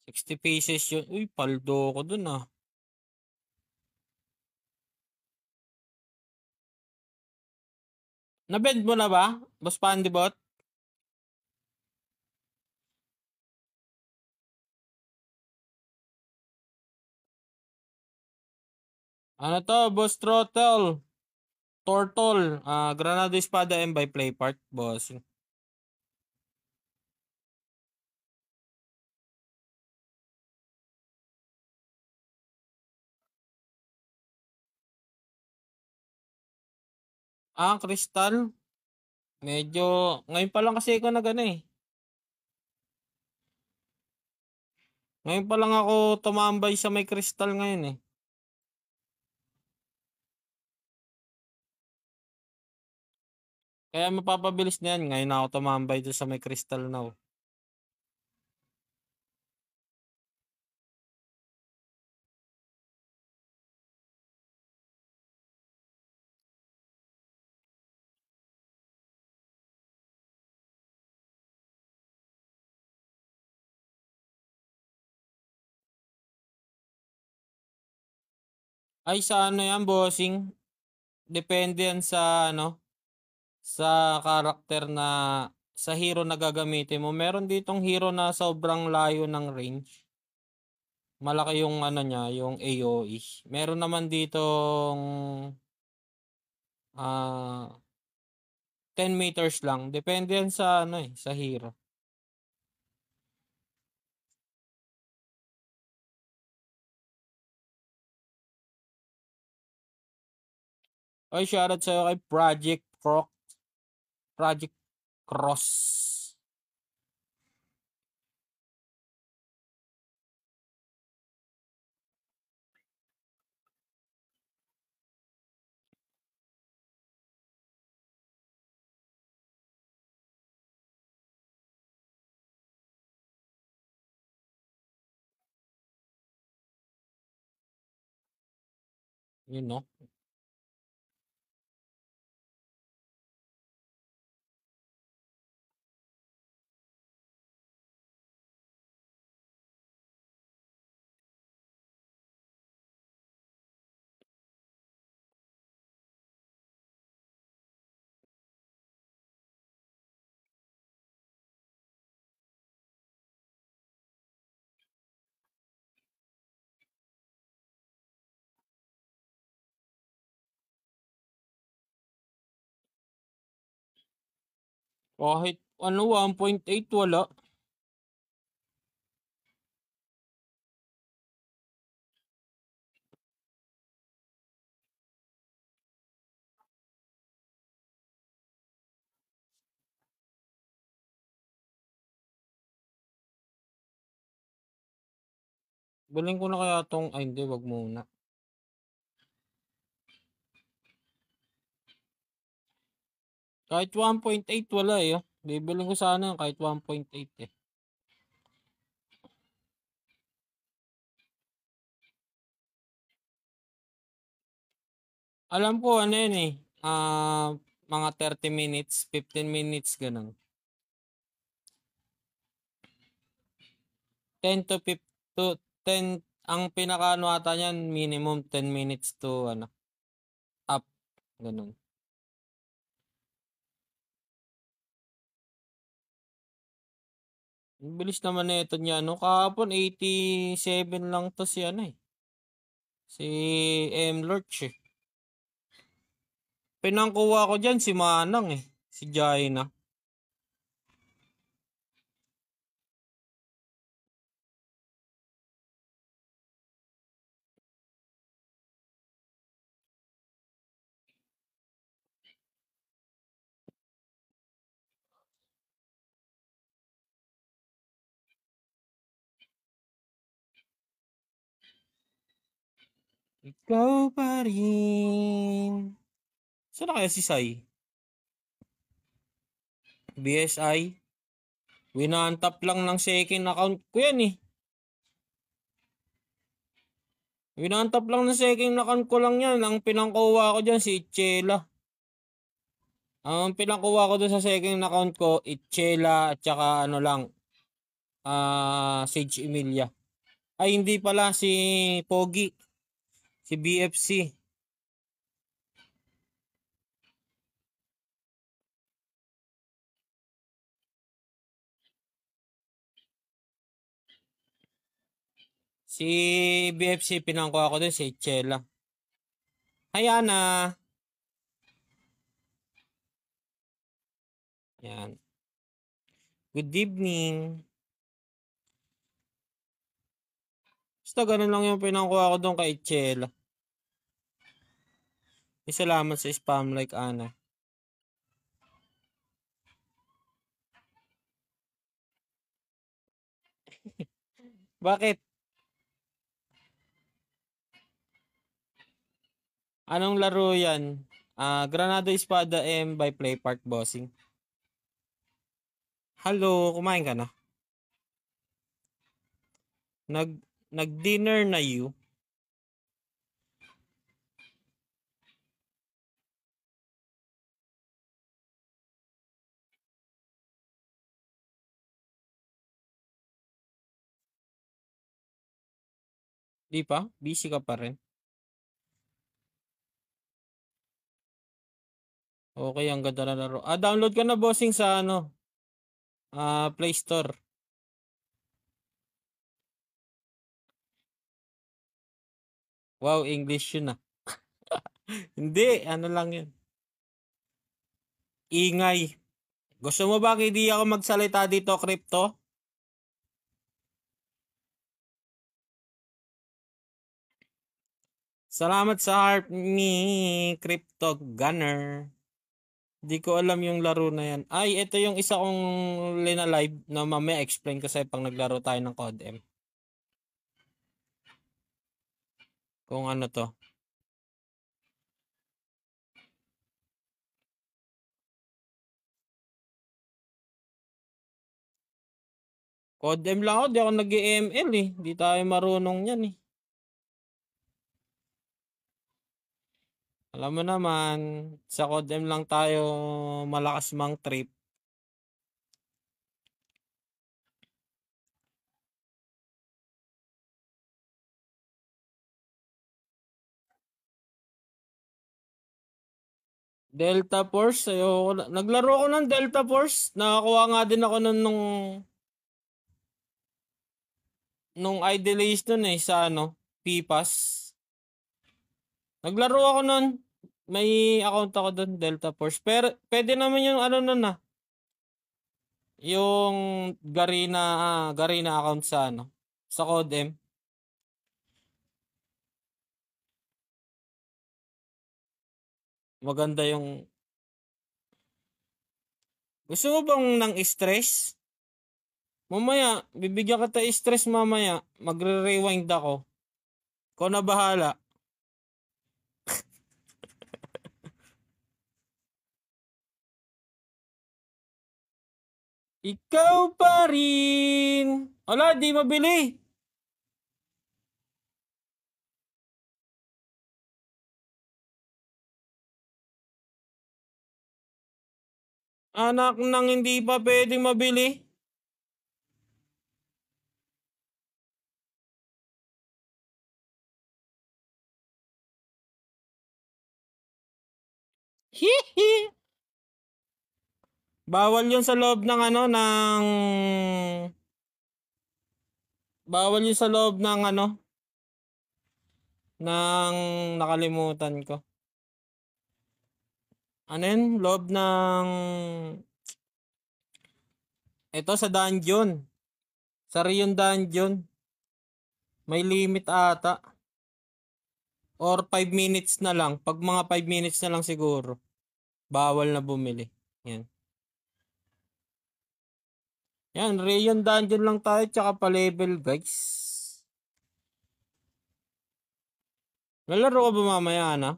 ₱60 yun. Uy, paldo ko dun ah. Nabend mo na ba? Boss Pandibot? Ano to, Boss Throttle? Turtle. Granada Espada M by Playpart, boss. Crystal. Medyo, ngayon pa lang kasi ako na gano eh. Ngayon pa lang ako tumambay sa may crystal ngayon eh. Kaya mapapabilis na yan. Ngayon ako tumambay doon sa may crystal now. Ay, sa ano yan, bossing? Depende yan sa ano, sa karakter na sa hero na gagamitin mo. Meron ditong hero na sobrang layo ng range. Malaki yung ano niya, yung AoE. Meron naman ditong 10 meters lang. Depende yan sa ano eh, sa hero. Ay, shoutout sa'yo kay Project Cross. You know? Kahit ano, 1.8 wala. Bilhin ko na kaya tong, ay hindi, wag muna. Kahit 1.8 wala eh. Bibilin ko sana kahit 1.8 eh. Alam ko ano yun eh. Mga 30 minutes, 15 minutes ganun. 10 to 15 to 10 ang pinakaano ata niyan minimum 10 minutes to ano up ganun. Ang bilis naman na ito niya no. Kahapon 87 lang to si ano eh. Si Lurch eh. Pinangkuha ko diyan si Manang eh. Si Jaina. Ikaw pa rin. Saan na kaya si Sai? BSI? Winantap lang ng second account ko yan eh. Winantap lang ng second account ko lang yan. Ang pinangkuha ko dyan si Itchela. Ang pinangkuha ko dun sa second account ko, Itchela at saka ano lang, Sage Emilia. Ay hindi pala si Pogi. Si BFC. Si BFC pinangkuha ko dun si Itchela. Hi Ana. Yan. Good evening. Basta ganun lang yung pinangkuha ko doon kay Itchela. Salamat sa spam like Ana. Bakit? Anong laro yan? Granado Espada M by Play Park Bossing. Hello, kumain ka na? Nag-dinner na you? Di pa? Busy ka pa rin? Okay, ang ganda na laro. Download ka na bossing sa ano? Play Store. Wow, English yun ah. Hindi, ano lang yun. Ingay. Gusto mo ba hindi ako magsalita dito, crypto? Salamat sa heart ni Crypto Gunner. Di ko alam yung laro na yan. Ay, ito yung isa kong live na mamaya explain ko sa'yo pag naglaro tayo ng COD-M. Kung ano to. COD-M lang ako, di ako nag-ML eh. Di tayo marunong yan eh. Alam mo naman, sa COD-M lang tayo malakas mang trip. Delta Force, ayoko na. Naglaro ako ng Delta Force. Nakakuha nga din ako nung Idolize nun eh, sa ano, Pipas. Naglaro ako nun. May account ako doon, Delta Force. Pero pwede naman yung ano nun ah. Yung Garena account sa ano, sa COD-M. Maganda yung... Gusto mo bang ng stress? Mamaya, bibigyan kita stress mamaya. Magre-rewind ako. Ikaw na bahala. Ikaw pa rin. Wala, di mabili. Anak nang hindi pa pwedeng mabili. Hihi. Bawal yun sa loob ng ano, ng... Bawal yun sa loob ng ano, ng nakalimutan ko. Ano yun? Loob ng... Ito sa dungeon. Sa Rion Dungeon. May limit ata. Or 5 minutes na lang. Pag mga 5 minutes na lang siguro. Bawal na bumili. Yan. Yan, Rion Dungeon lang tayo tsaka pa level guys. Lalaro ka ba mamaya na?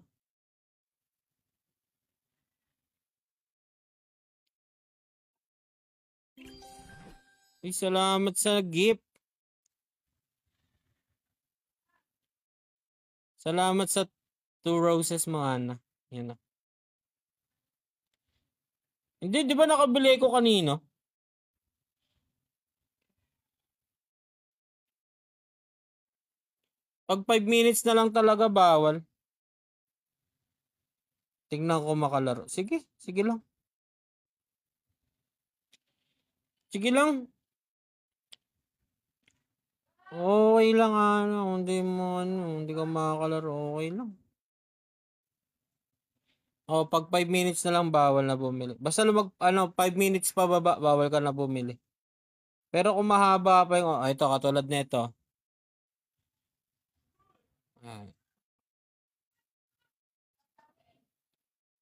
Ay, salamat sa gift. Salamat sa 2 roses mo, Ana. Yan na. Hindi, di ba nakabili ko kanino? Pag 5 minutes na lang talaga bawal. Tingnan ko makalaro. Sige, sige lang. Sige lang. Okay lang ano, hindi ka makakalaro, okay lang. Oh, pag 5 minutes na lang bawal na bumili. Basta lumag 5 minutes pa baba, bawal ka na bumili. Pero kung mahaba pa yung ito katulad nito.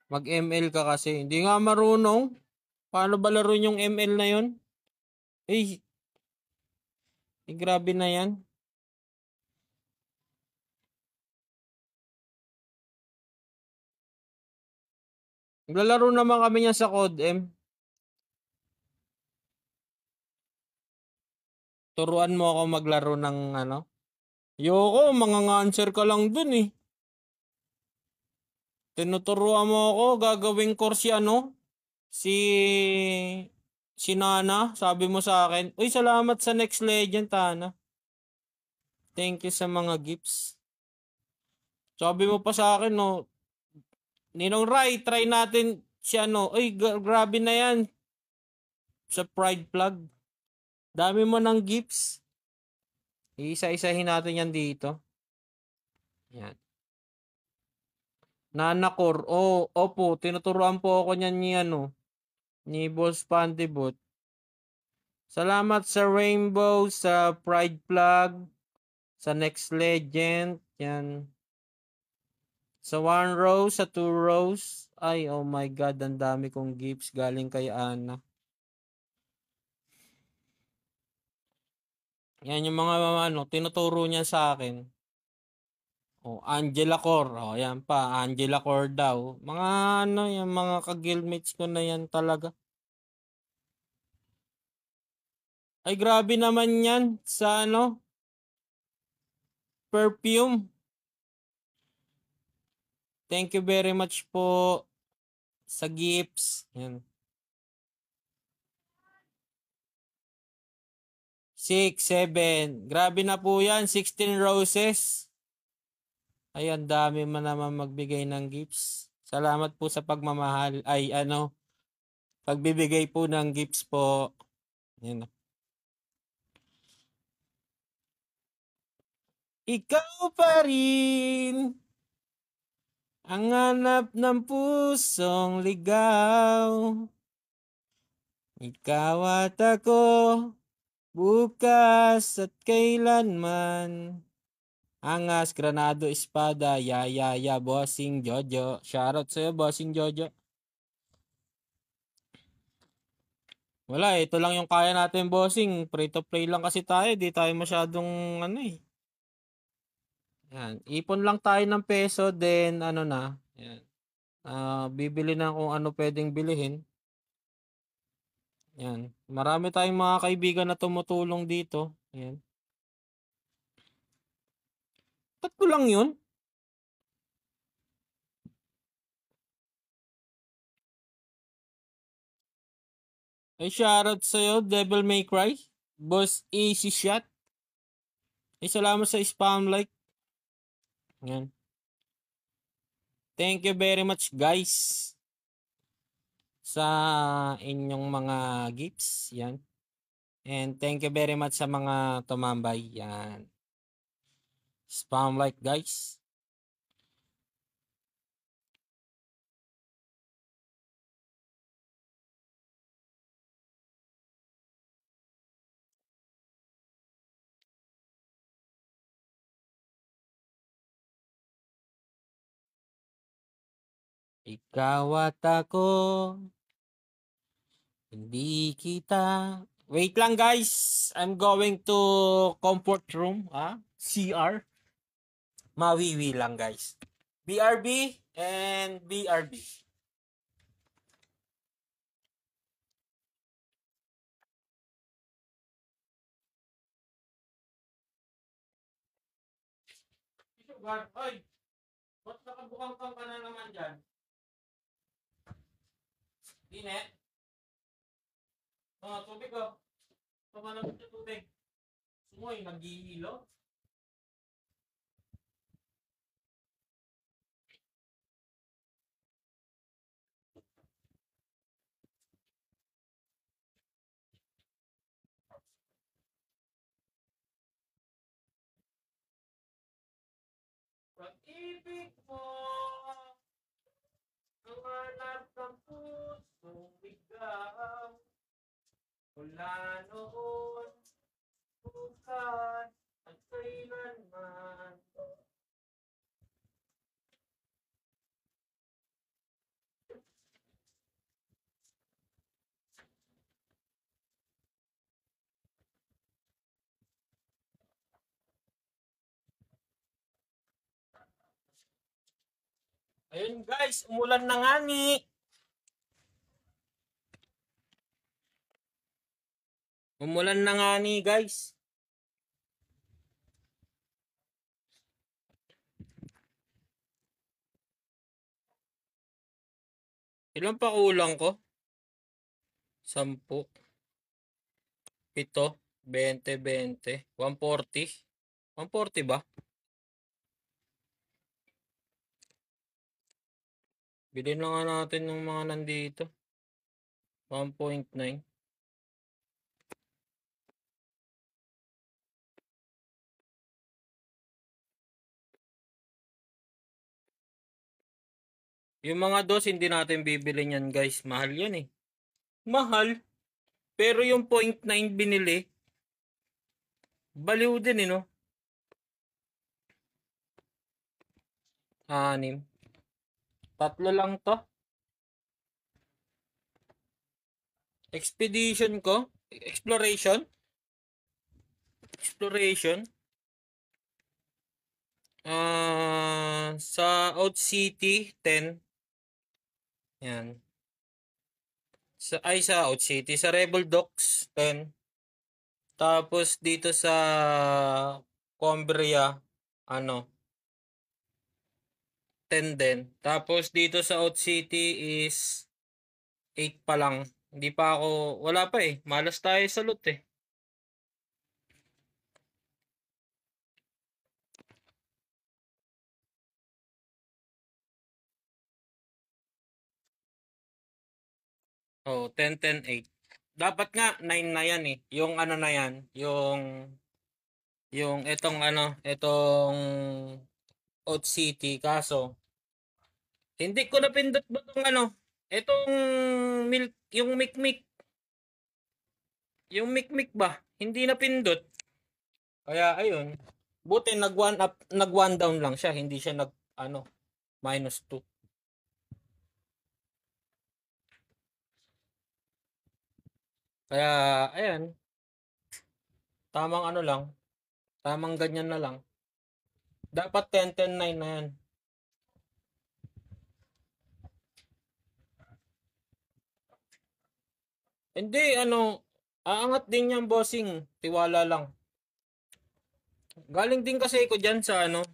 Mag-ML ka kasi. Hindi nga marunong. Paano ba laro yung ML na yon? Eh, grabe na yan. Naglalaro naman kami niya sa Code M. Turuan mo ako maglaro ng ano. Yoko, mga answer ka lang dun eh. Tinuturuan mo ako, gagawing course si ano. Si Nana, sabi mo sa akin. Uy, salamat sa Next Legend, Tana. Thank you sa mga gifts. Sabi mo pa sa akin, no. Ninong Rai, try natin si ano. Uy, grabe na yan. Sa Pride Plug. Dami mo ng gifts. Isa-isahin natin yan dito. Yan. Nanakor. Oh, opo. Tinuturuan po ako niyan ni ano. Ni Boss Pandibot. Salamat sa Rainbow, sa Pride Plug, sa Next Legend. Yan. Sa 1 rose, sa 2 rose. Ay, oh my God. Ang dami kong gifts galing kay Ana. Yan yung mga ano, tinuturo niya sa akin. Oh, Angela Cor. Oh, yan pa. Angela Cor daw. Mga ano, yung mga ka-guildmates ko na yan talaga. Ay, grabe naman yan sa ano, perfume. Thank you very much po sa gifts. Yan. 6, 7. Grabe na po yan. 16 roses. Ay, ang dami man naman magbigay ng gifts. Salamat po sa pagmamahal. Ay, ano, pagbibigay po ng gifts po. Yan. Ikaw pa rin ang hanap ng pusong ligaw. Ikaw at ako, bukas at kailanman. Angas, Granado, Espada, ya, Bossing Jojo. Shoutout sa'yo, Bossing Jojo. Wala eh. Ito lang yung kaya natin, bossing. Free to play lang kasi tayo. Di tayo masyadong ano eh. Yan. Ipon lang tayo ng peso. Then ano na. Yan. Bibili na kung ano pwedeng bilihin. Yan. Marami tayong mga kaibigan na tumutulong dito. Yan. Tatlo lang yun. Ay, shoutout sa'yo, Devil May Cry. Boss Easy Shot. Ay, salamat sa spam like. Yan. Thank you very much, guys, sa inyong mga gifts. Yan. And thank you very much sa mga tumambay. Yan. Spam like, guys. Ikaw at ako, hindi kita. Wait lang, guys. I'm going to comfort room. CR. Mawiwi lang, guys. BRB and BRB. Ay, ba't nakabukang ka na naman dyan? Dine? Tubig oh. Tumalang sa tubig. Sumoy, nag-iilo. Pag-ibig mo, nanganap ng pusong bigaw. Mula noon, bukas, at kailanman. Ayun guys, umulan na nga ni. Umulan na nga ni guys. Ilan pa kulang ko? 10, 7, 20, 20, 140. 140 ba? Bilhin na nga natin ng mga nandito. 1.9. Yung mga dos, hindi natin bibili yan guys. Mahal yan eh. Mahal. Pero yung 0.9 binili, baliw din eh no? 6. Tatlo lang to. Expedition ko. Exploration. Exploration. Sa Out City, 10. Yan. Sa Out City. Sa Rebel Docks, 10. Tapos dito sa Cumbria, 10 din. Tapos dito sa Out City is 8 pa lang. Hindi pa ako, wala pa eh. Malas tayo sa loot eh. Oh, 10, 10, 8. Dapat nga 9 na yan eh. Yung ano na yan, yung etong Out City kaso hindi ko napindot ba tong etong milk, yung mikmik, yung mikmik ba? Hindi napindot. Kaya ayun, buti nag one down lang siya, hindi siya nag -2. Kaya, ayan, tamang ano lang, tamang ganyan na lang. Dapat 10-10-9 na yan. Hindi, ano, aangat din yan, bossing. Tiwala lang. Galing din kasi ako dyan sa, ano,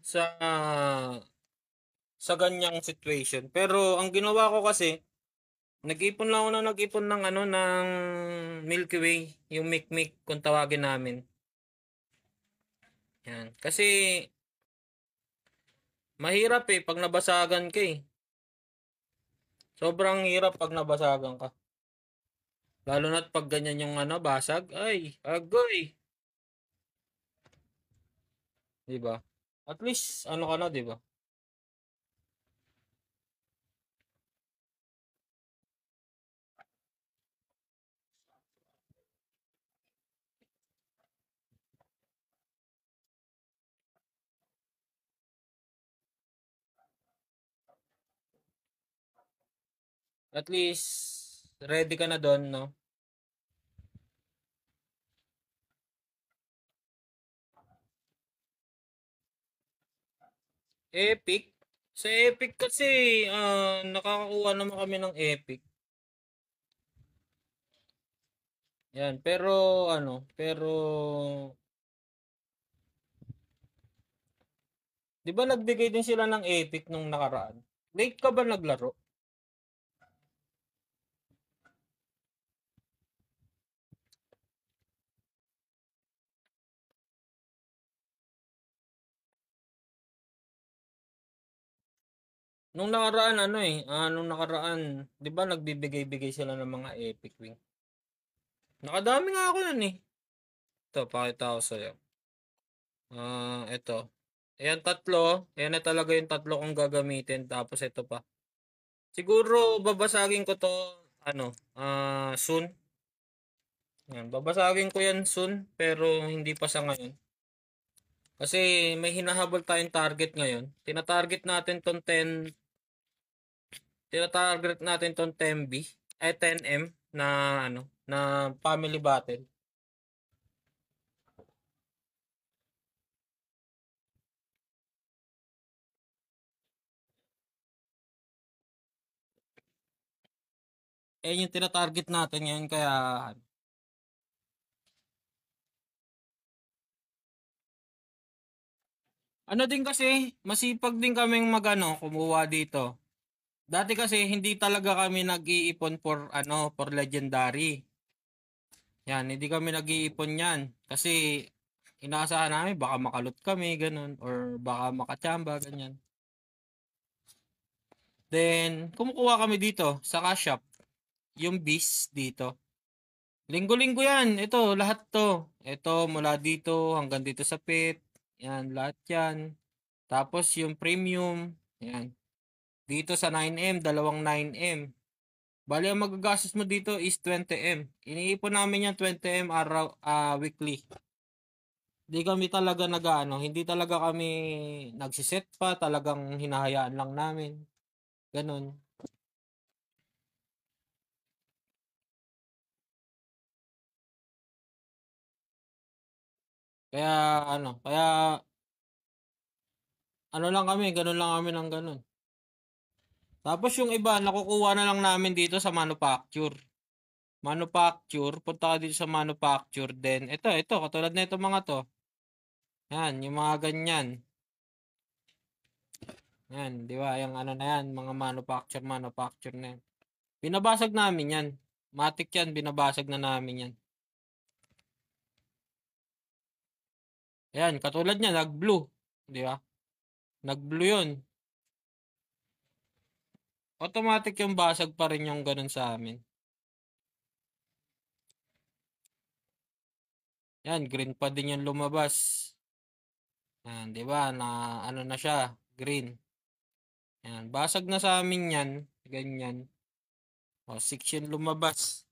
sa ganyang situation. Pero, ang ginawa ko kasi, nag-ipon lang ako na nag-ipon ng, ano, ng Milky Way. Yung Mic kung tawagin namin. Yan. Kasi, mahirap eh, pag nabasagan ka eh. Sobrang hirap pag nabasagan ka. Lalo na't pag ganyan yung ano, basag, ay, agoy. 'Di ba? At least ano ka na, 'di ba? At least ready ka na doon, no? Epic. Sa Epic kasi nakakakuha naman kami ng Epic. Yan, pero ano, pero 'di ba nagbigay din sila ng Epic nung nakaraan? Late ka ba naglaro? Nung nakaraan ano eh, nung nakaraan, 'di ba nagbibigay-bigay sila ng mga Epic wing. Nakadami nga ako nun eh. Ito, pakita ko sa'yo. Ito. Ayan tatlo. Ayan na talaga yung tatlo kong gagamitin. Tapos ito pa. Siguro babasagin ko to ano, soon. Yan, babasagin ko yan soon pero hindi pa sa ngayon. Kasi may hinahabol tayong target ngayon. Tinatarget natin tong 10B, 10M na ano, na family battle. Eh yung tinatarget natin ngayon kaya ano din kasi masipag din kaming magano kumuha dito. Dati kasi hindi talaga kami nag-iipon for ano, for legendary. Yan, hindi kami nag-iipon yan. Kasi inaasahan namin baka makalot kami, ganun. Or baka makachamba, ganyan. Then, kumukuha kami dito sa cash shop. Yung beast dito. Linggo-linggo yan. Ito, lahat to. Ito, mula dito hanggang dito sa pit. Yan, lahat yan. Tapos yung premium. Yan. Dito sa 9M, dalawang 9M. Bali, ang magagastos mo dito is 20M. Iniipon namin yan 20M araw, weekly. Hindi kami talaga nag-ano, hindi talaga kami nagsiset pa, talagang hinahayaan lang namin. Ganon. Kaya kaya ano lang kami, ganon lang kami ng ganon. Tapos yung iba, nakukuha na lang namin dito sa manufacture. Manufacture, punta ka dito sa manufacture, then ito, katulad na ito mga to. Yan, yung mga ganyan. Yan, di ba? Yung ano na yan, mga manufacture na yan. Binabasag namin yan. Matik yan, binabasag na namin yan. Ayan, katulad niya, nag-blue. Di ba? Nag-blue yun. Automatic yung basag pa rin yung ganun sa amin. Yan, green pa din yung lumabas. Yan, di ba? Na ano na siya, green. Yan, basag na sa amin yan. Ganyan. O, 6 yung lumabas.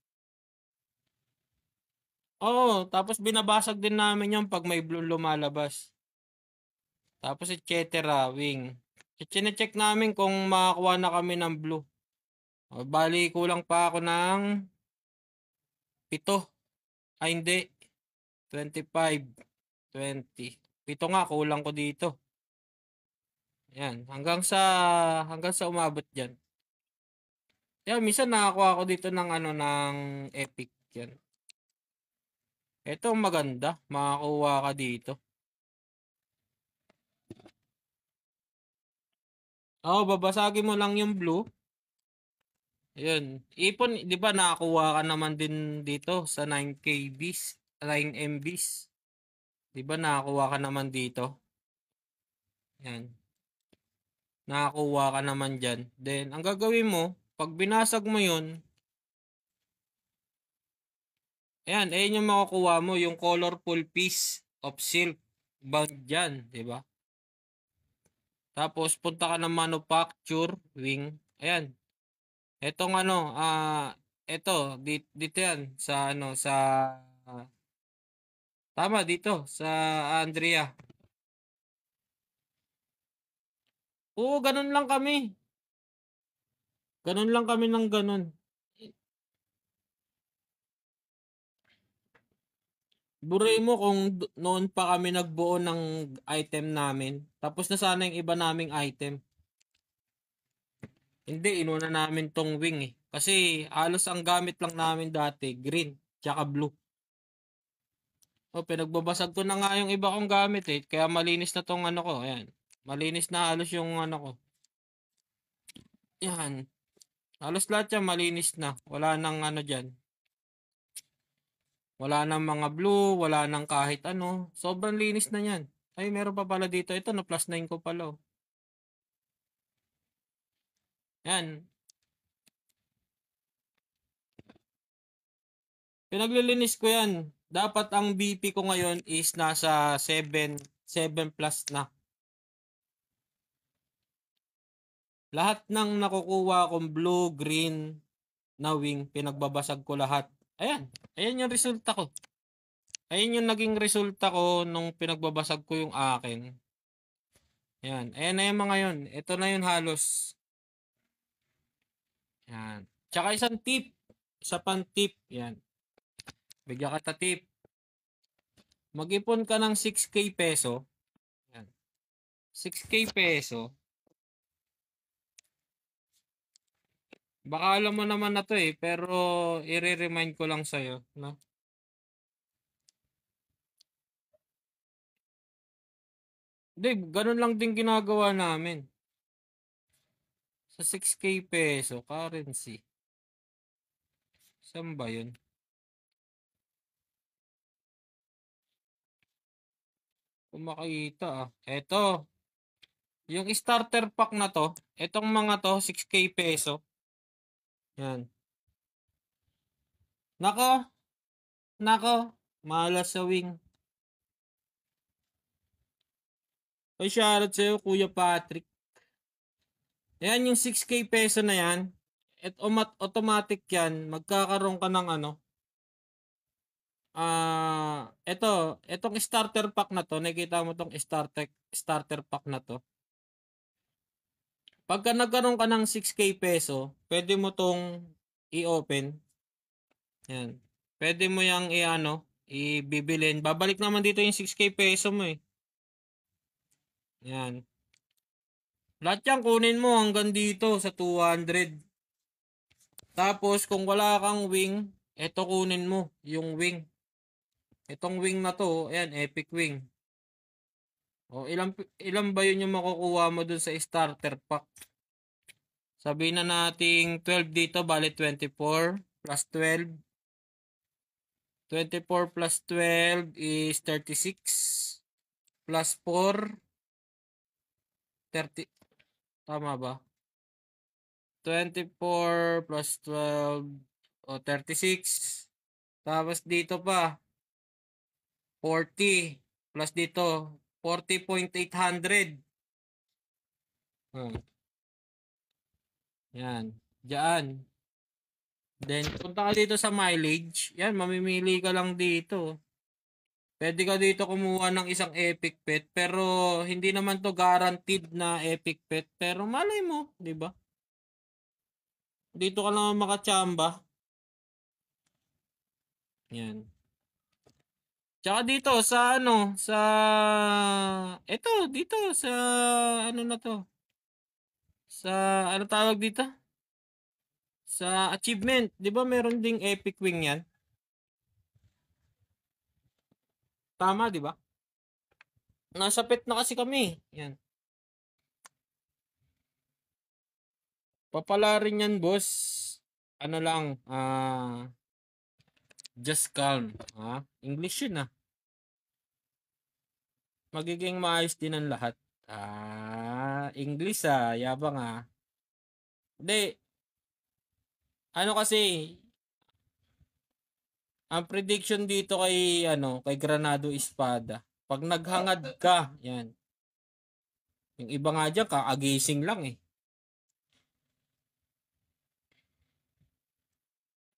Oo, tapos binabasag din namin yung pag may blue lumalabas. Tapos wing. Chine-check namin kung makakuha na kami ng blue. O, bali, kulang pa ako ng 7. Ay hindi, 25, 20. 7 nga, kulang ko dito. Yan, hanggang sa umabot diyan. Yan, minsan nakakuha ako dito ng ano ng epic yan. Ito maganda, makakuha ka dito. Oo, babasagin mo lang yung blue. Ayun. Ipon, 'di ba nakakuha ka naman din dito sa 9 KBs, 9 MBs. 'Di ba nakakuha ka naman dito? Yan. Nakakuha ka naman diyan. Then ang gagawin mo, pag binasag mo 'yun, ayan, ayun yung makukuha mo, yung colorful piece of silk bound diyan, 'di ba? Tapos punta ka ng manufacture wing. Ayan. Etong ano, eto dito 'yan sa ano sa tama dito sa Andrea. Oo, ganun lang kami. Ganun lang kami ng ganun. Buray mo kung noon pa kami nagbuo ng item namin. Tapos na sana yung iba naming item. Hindi, inuna namin tong wing eh. Kasi halos ang gamit lang namin dati, green, tsaka blue. O, pinagbabasag ko na nga yung iba kong gamit eh. Kaya malinis na tong ano ko. Ayan. Malinis na halos yung ano ko. Yan. Halos lahat yan malinis na. Wala nang ano dyan. Wala nang mga blue, wala nang kahit ano. Sobrang linis na yan. Ay, meron pa pala dito. Ito, na plus 9 ko pala. Oh. Yan. Pinaglilinis ko yan. Dapat ang BP ko ngayon is nasa 7 plus na. Lahat ng nakukuha kong blue, green na wing, pinagbabasag ko lahat. Ayan. Ayan yung resulta ko. Ayan yung naging resulta ko nung pinagbabasag ko yung akin. Ayan. Ayan na yung mga yun. Ito na yun halos. Ayan. Tsaka isang tip. Isa pang tip. Ayan. Bigyan kita tip. Mag-ipon ka ng 6K peso. Ayan. 6K peso. Baka alam mo naman na to eh. Pero i-remind ko lang sa'yo. No? Hindi, ganun lang din ginagawa namin. Sa 6K peso, currency. Saan ba yun? Kung makita ah. Eto. Yung starter pack na to, etong mga to, 6K peso. Yan. Nako, nako, malas sa wing. Ay, shoutout sa'yo, Kuya Patrick. Ayan yung 6K peso na yan. At automatic yan, magkakaroon ka ng ano. Etong starter pack na to, nakita mo tong starter pack na to. Pagka nagkaroon ka ng 6K peso, pwede mo tong i-open. Yan. Pwede mo yang i-ano, ibibilin. Babalik naman dito yung 6K peso mo eh. Yan. Lahat yan kunin mo hanggang dito sa 200. Tapos kung wala kang wing, eto kunin mo yung wing. Itong wing na to, ayan, epic wing. O ilan ba yun yung makukuha mo dun sa starter pack? Sabihin na nating 12 dito, bali 24 plus 12. 24 plus 12 is 36 plus 4 30. Tama ba? 24 plus 12 o 36. Tapos dito pa 40 plus dito 40.800. Hmm. Yan. Diyan. Then punta ka dito sa mileage. Yan, mamimili ka lang dito. Pwede ka dito kumuha ng isang epic pet pero hindi naman to guaranteed na epic pet pero malay mo, 'di ba? Dito ka lang makachamba. Yan. Tsaka dito sa ano, sa ito dito sa ano na to? Sa ano tawag dito? Sa achievement, 'di ba meron ding epic wing 'yan? Tama, 'di ba? Nasa pet na kasi kami. Yan. Papalarin yan, boss. Ano lang, just calm. Ha? English yun, ah. Magiging maayos din ang lahat. English, ah. Yabang, ah. Hindi. Ano kasi, ang prediction dito kay, ano, kay Granado Espada. Pag naghangad ka, yan. Yung iba nga dyan, kaagising lang, eh.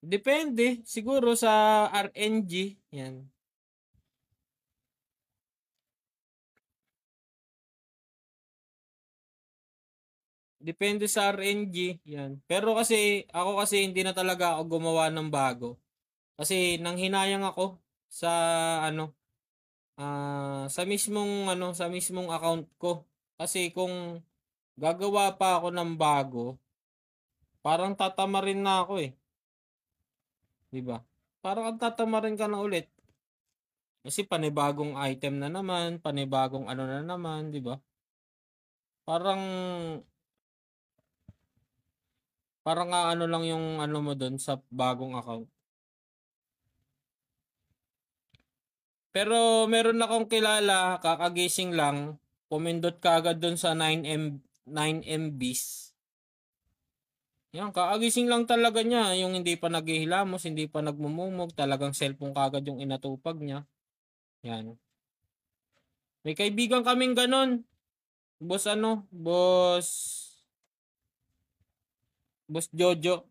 Depende. Siguro sa RNG, yan. Depende sa RNG, yan. Pero kasi, ako kasi hindi na talaga ako gumawa ng bago. Kasi nanghinayang ako sa ano, sa mismong account ko. Kasi kung gagawa pa ako ng bago, parang tatamarin na ako eh, 'di ba? Parang ang tatamarin ka na ulit. Kasi panibagong item na naman, panibagong ano na naman, 'di ba? Parang parang ano lang yung ano mo doon sa bagong account. Pero meron akong kilala, kakagising lang, pumindot kaagad doon sa 9 MBs. Yan, kaagising lang talaga niya, yung hindi pa naghihilamos, hindi pa nagmumumog, talagang cellphone kagad yung inatupag niya. Yan. May kaibigan kaming ganun. Boss ano, boss Jojo.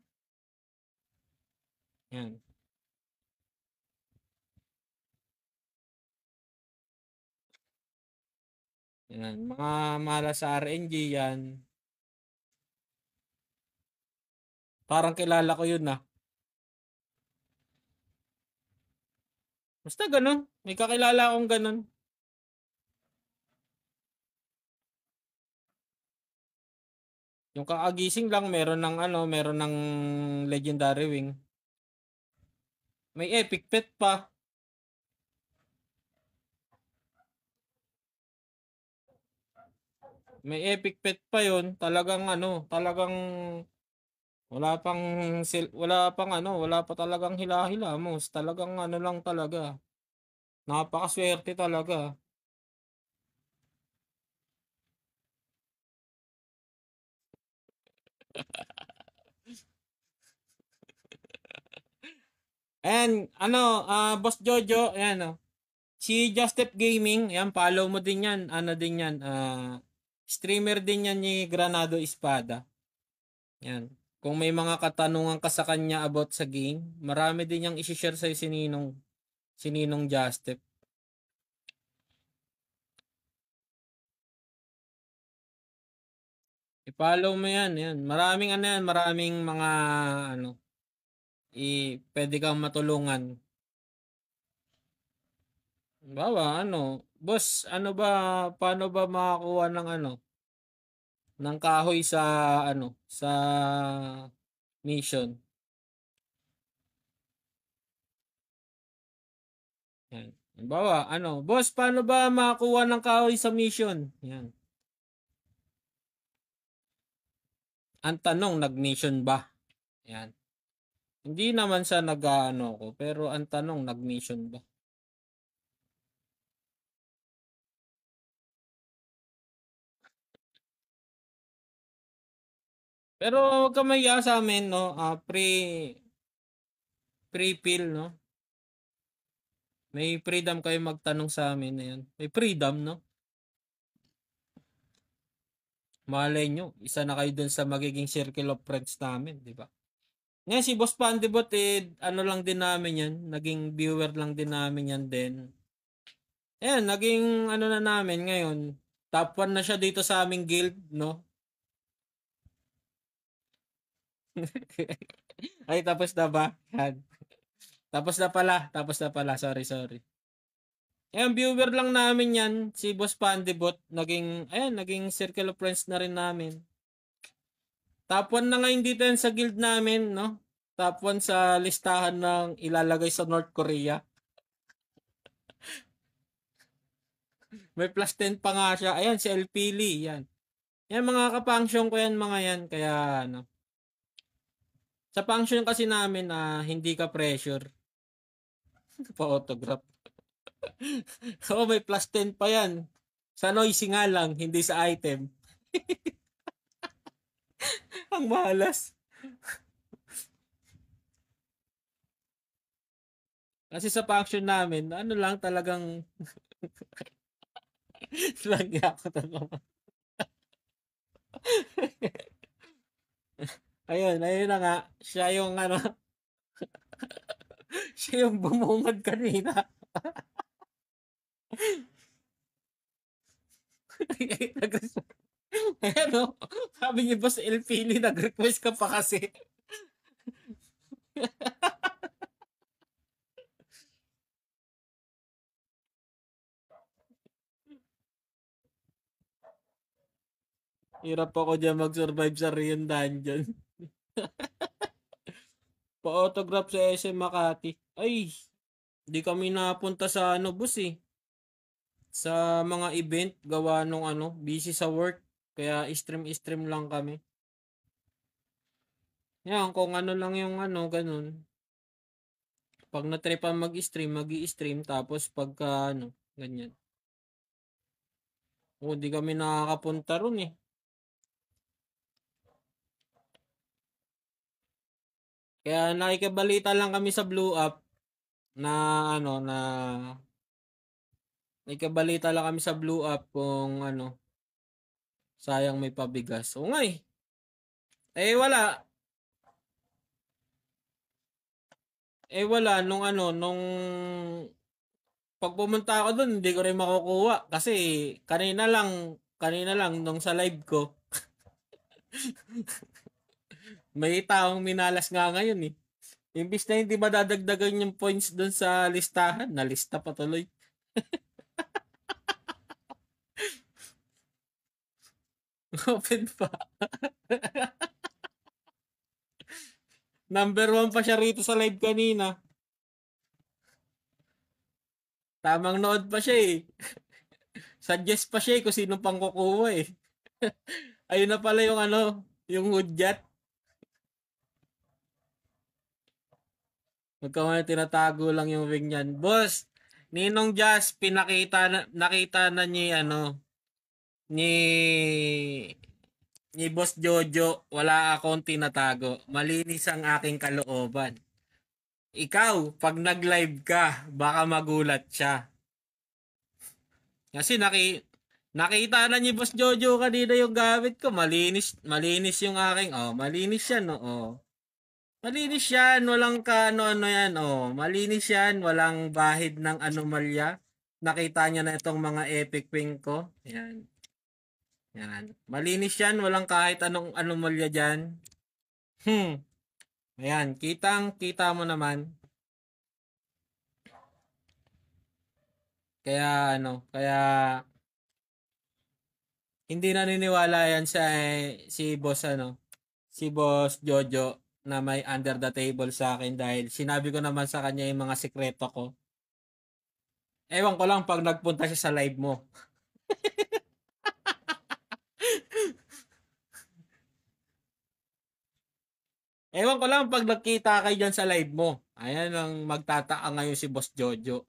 Yan. Yan. Mga mala sa RNG yan. Parang kilala ko yun na. Basta ganun. May kakilala akong ganun. Yung kaagising lang, meron ng ano, meron ng legendary wing. May epic pet pa. May epic pet pa yun. Talagang ano, talagang wala pa talagang hila-hilamos. Talagang ano lang talaga. Napakaswerte talaga. And ano, Boss Jojo, ayan oh. Si Justep Gaming, ayan, follow mo din yan. Ano din yan, streamer din yan ni Granado Espada. Yan. Kung may mga katanungan ka sa kanya about sa game, marami din yang i-share sa si Ninong Justep. I-follow mo yan, yan. Maraming ano yan, maraming mga ano, pwede kang matulungan. Bawa, ano, boss, ano ba, paano ba makakuha ng ano, ng kahoy sa ano, sa mission? Yan. Bawa, ano, boss, paano ba makakuha ng kahoy sa mission? Yan. Ang tanong, nag-mission ba? Yan. Hindi naman sa nag-ano ko, pero ang tanong, nag-mission ba? Pero huwag ka mahiya sa amin, no? Pre-fill, no? May freedom kayo magtanong sa amin na yan. May freedom, no? Malay nyo, isa na kayo dun sa magiging circle of friends namin, di ba? Ngayon si Boss Pandibot, ano lang din namin yan, naging viewer lang din namin yan din. Ayan, naging ano na namin ngayon, top 1 na siya dito sa aming guild, no? Ay, tapos na ba? Yan. Tapos na pala. Sorry. Ayan, viewer lang namin yan, si Boss Pandibot. Naging circle of friends na rin namin. Top 1 na ngayon dito yan sa guild namin, no? Top 1 sa listahan ng ilalagay sa North Korea. May plus 10 pa nga siya. Ayan, si El Pili, yan. Yan, mga kapangsyon ko yan, mga yan. Kaya, ano. Sa function kasi namin na hindi ka pressure. Pa-autograph. Oo, may plus 10 pa yan. Sa noisy nga lang, hindi sa item. Ang malas. Kasi sa function namin, ano lang talagang lagi ako talaga. Ayun na nga. Siya yung ano, siya yung bumungad kanina. Ayan o, sabi niyo ba sa El Pili, nag-request ka pa kasi. Hirap ako dyan mag-survive sa Rion Dungeon. Pa-autograph sa SM Makati. Ay, di kami napunta sa ano, bus eh. Sa mga event, gawa nung ano, busy sa work. Kaya stream lang kami. Yan, kung ano lang yung ano, ganun. Pag na-tripan mag-stream, mag-i-stream. Tapos pagka ano, ganyan. O, di kami nakakapunta ron eh. Kaya nakikibalita lang kami sa Blue Up na ano, na nakikibalita lang kami sa Blue Up kung ano, sayang may pabigas. O nga eh. Eh wala. Wala nung ano, nung pag pumunta ako doon, hindi ko rin makukuha kasi kanina lang nung sa live ko, may taong minalas nga ngayon eh. Imbis na hindi madadagdagan yung points doon sa listahan, nalista pa tuloy. Open pa. Number 1 pa siya rito sa live kanina. Tamang nood pa siya eh. Suggest pa siya eh kung sino pang kukuha eh. Ayun na pala yung ano, yung hudyat. Magkamali tinatago lang yung wing niyan. Boss, Ninong Jazz, nakita na ni ano, ni Boss Jojo, wala akong tinatago. Malinis ang aking kalooban. Ikaw, pag nag-live ka, baka magulat siya. Kasi nakita na ni Boss Jojo kanina yung gamit ko. Malinis yung aking, malinis yan, oh. Malinis yan, walang ano yan, malinis yan, walang bahid ng anomalya. Nakita niya na itong mga epic wing ko. Yan. Yan. Malinis yan, walang kahit anong anomalya dyan. Ayan, kita mo naman. Kaya hindi naniniwala yan si Boss si Boss Jojo na may under the table sa akin dahil sinabi ko naman sa kanya yung mga sikreto ko. Ewan ko lang pag nagpunta siya sa live mo. Ewan ko lang pag nagkita kayo dyan sa live mo. Ayan ang magtataka ngayon si Boss Jojo.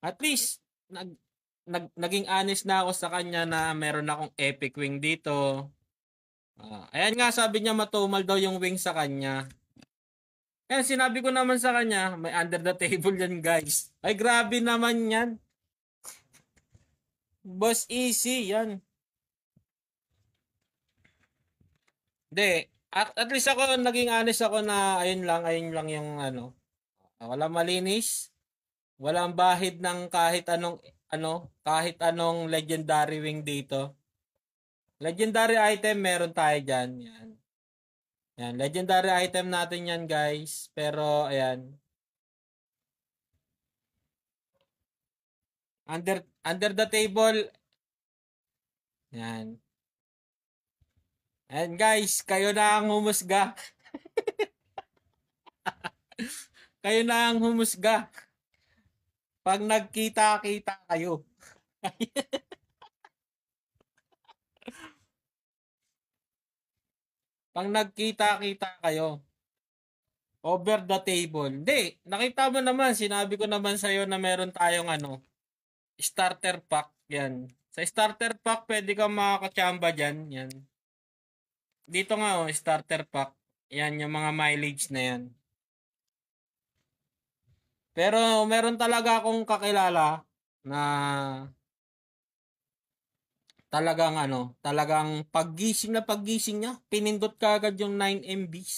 At least, naging honest na ako sa kanya na meron akong epic wing dito. Ayan nga, sabi niya matumal daw yung wing sa kanya. Ayan, sinabi ko naman sa kanya, may under the table yan guys. Ay, grabe naman yan. Boss easy, yan. Hindi, at least ako, naging honest ako na ayun lang yung ano. Wala malinis. Walang bahid ng kahit anong legendary wing dito. Legendary item meron tayo diyan, yan. Yan, legendary item natin yan guys. Pero, ayan. Under the table. Yan. And guys, kayo na ang humusga. Kayo na ang humusga. Pag nagkita-kita kayo. Pag nagkita-kita kayo. Over the table. Hindi, nakita mo naman, sinabi ko naman sa'yo na meron tayong starter pack. Yan. Sa starter pack, pwede kang makakachamba dyan. Yan. Dito nga, starter pack. Yan, yung mga mileage na yan. Pero meron talaga akong kakilala na talagang paggising niya, pinindot ka agad yung 9 MBs.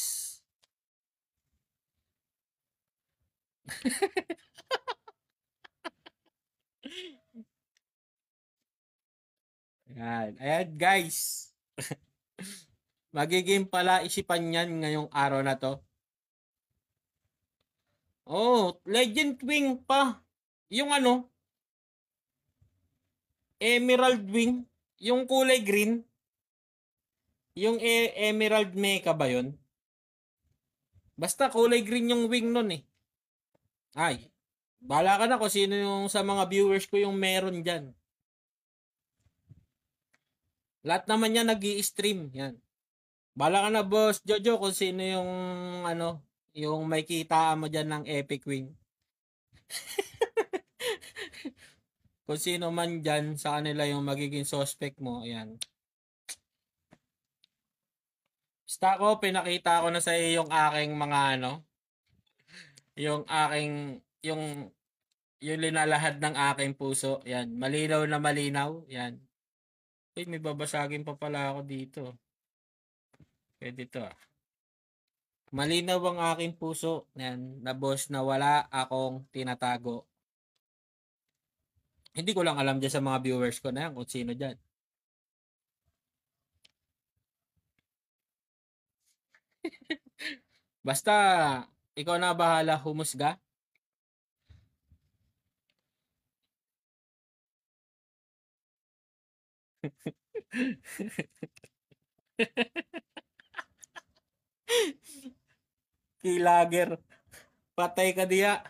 Ayan. Ayan guys. Magiging pala isipan yan ngayong araw na to. Oh, Legend Wing pa. Yung Emerald Wing. Yung kulay green. Yung Emerald Mecha ba yun? Basta kulay green yung wing nun eh. Ay, bahala ka na kung sino yung sa mga viewers ko yung meron dyan. Lahat naman yan nag-i-stream. Yan. Bahala ka na boss Jojo kung sino yung yung may kita mo dyan ng Epic Wing. Kung sino man dyan sa kanila yung magiging suspect mo. Ayan. Basta ko, pinakita ko na sa iyo yung aking mga yung aking, yung linalahad ng aking puso. Yan. Malinaw na malinaw. Yan. Uy, may babasagin pa pala ako dito. Pwede to ah. Malinaw ang aking puso. Yan. Na boss na wala akong tinatago. Hindi ko lang alam dyan sa mga viewers ko na yan kung sino dyan. Basta, ikaw na bahala humusga. Kilager. Patay ka diya.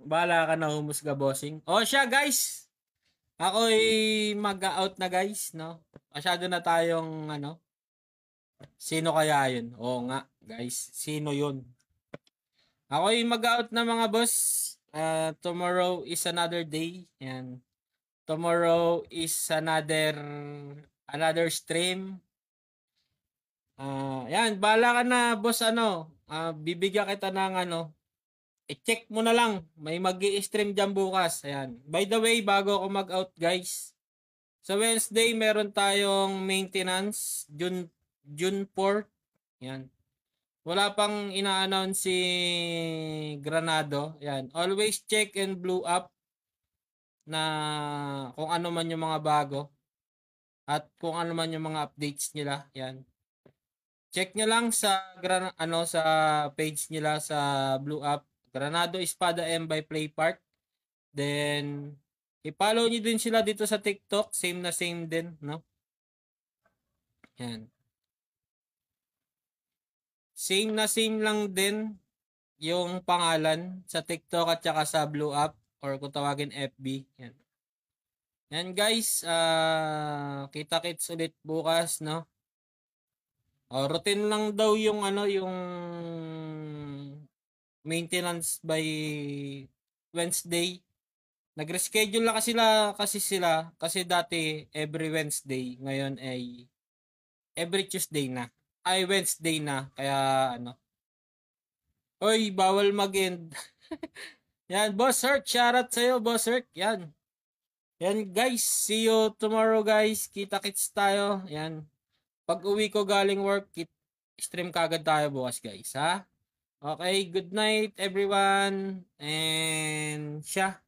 Bahala ka na humusga, bossing. O siya, guys. Ako'y mag-out na, guys, no? Masyado na tayong, sino kaya yun? Oo nga, guys. Sino yun? Ako'y mag-out na, mga boss. Tomorrow is another day. Yan. Tomorrow is another stream. Yan, bahala ka na, boss, bibigyan kita ng i-check mo na lang. May mag-i-stream dyan bukas. Ayan. By the way, bago ako mag-out guys, sa Wednesday meron tayong maintenance, June 4. Ayan. Wala pang ina-announce si Granado. Ayan. Always check and blue up na kung ano man yung mga bago at kung ano man yung mga updates nila. Ayan. Check nyo lang sa sa page nila sa blue up. Granado Espada M by Play Park. Then, i-follow nyo din sila dito sa TikTok. Same na same din, no? Yan. Same na same lang din yung pangalan sa TikTok at saka sa Blue App or kung tawagin FB. Yan. Yan guys, kita-kits ulit bukas, no? Routine lang daw yung yung maintenance by Wednesday. Nag-reschedule na kasi dati every Wednesday, ngayon ay every Tuesday na. Ay Wednesday na, kaya Oy, bawal mag-end. Yan, Boss Herc, shoutout sa'yo, Boss Herc. Yan. Yan guys, see you tomorrow guys. Kita-kits tayo. Yan. Pag uwi ko galing work, stream kagad tayo bukas guys, ha? Okay, good night everyone. And siya.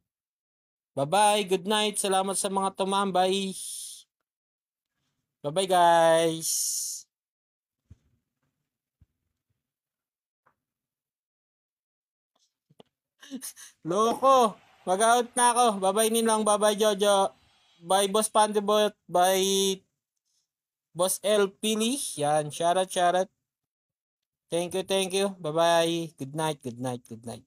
Bye-bye, good night. Salamat sa mga tumambay. Bye-bye guys. Loko. Mag-out na ako. Bye-bye Ninong. Bye-bye Jojo. Bye Boss Pandebot. Bye Boss L. Pili. Yan. Shoutout, shoutout. Thank you, thank you. Bye-bye. Good night, good night, good night.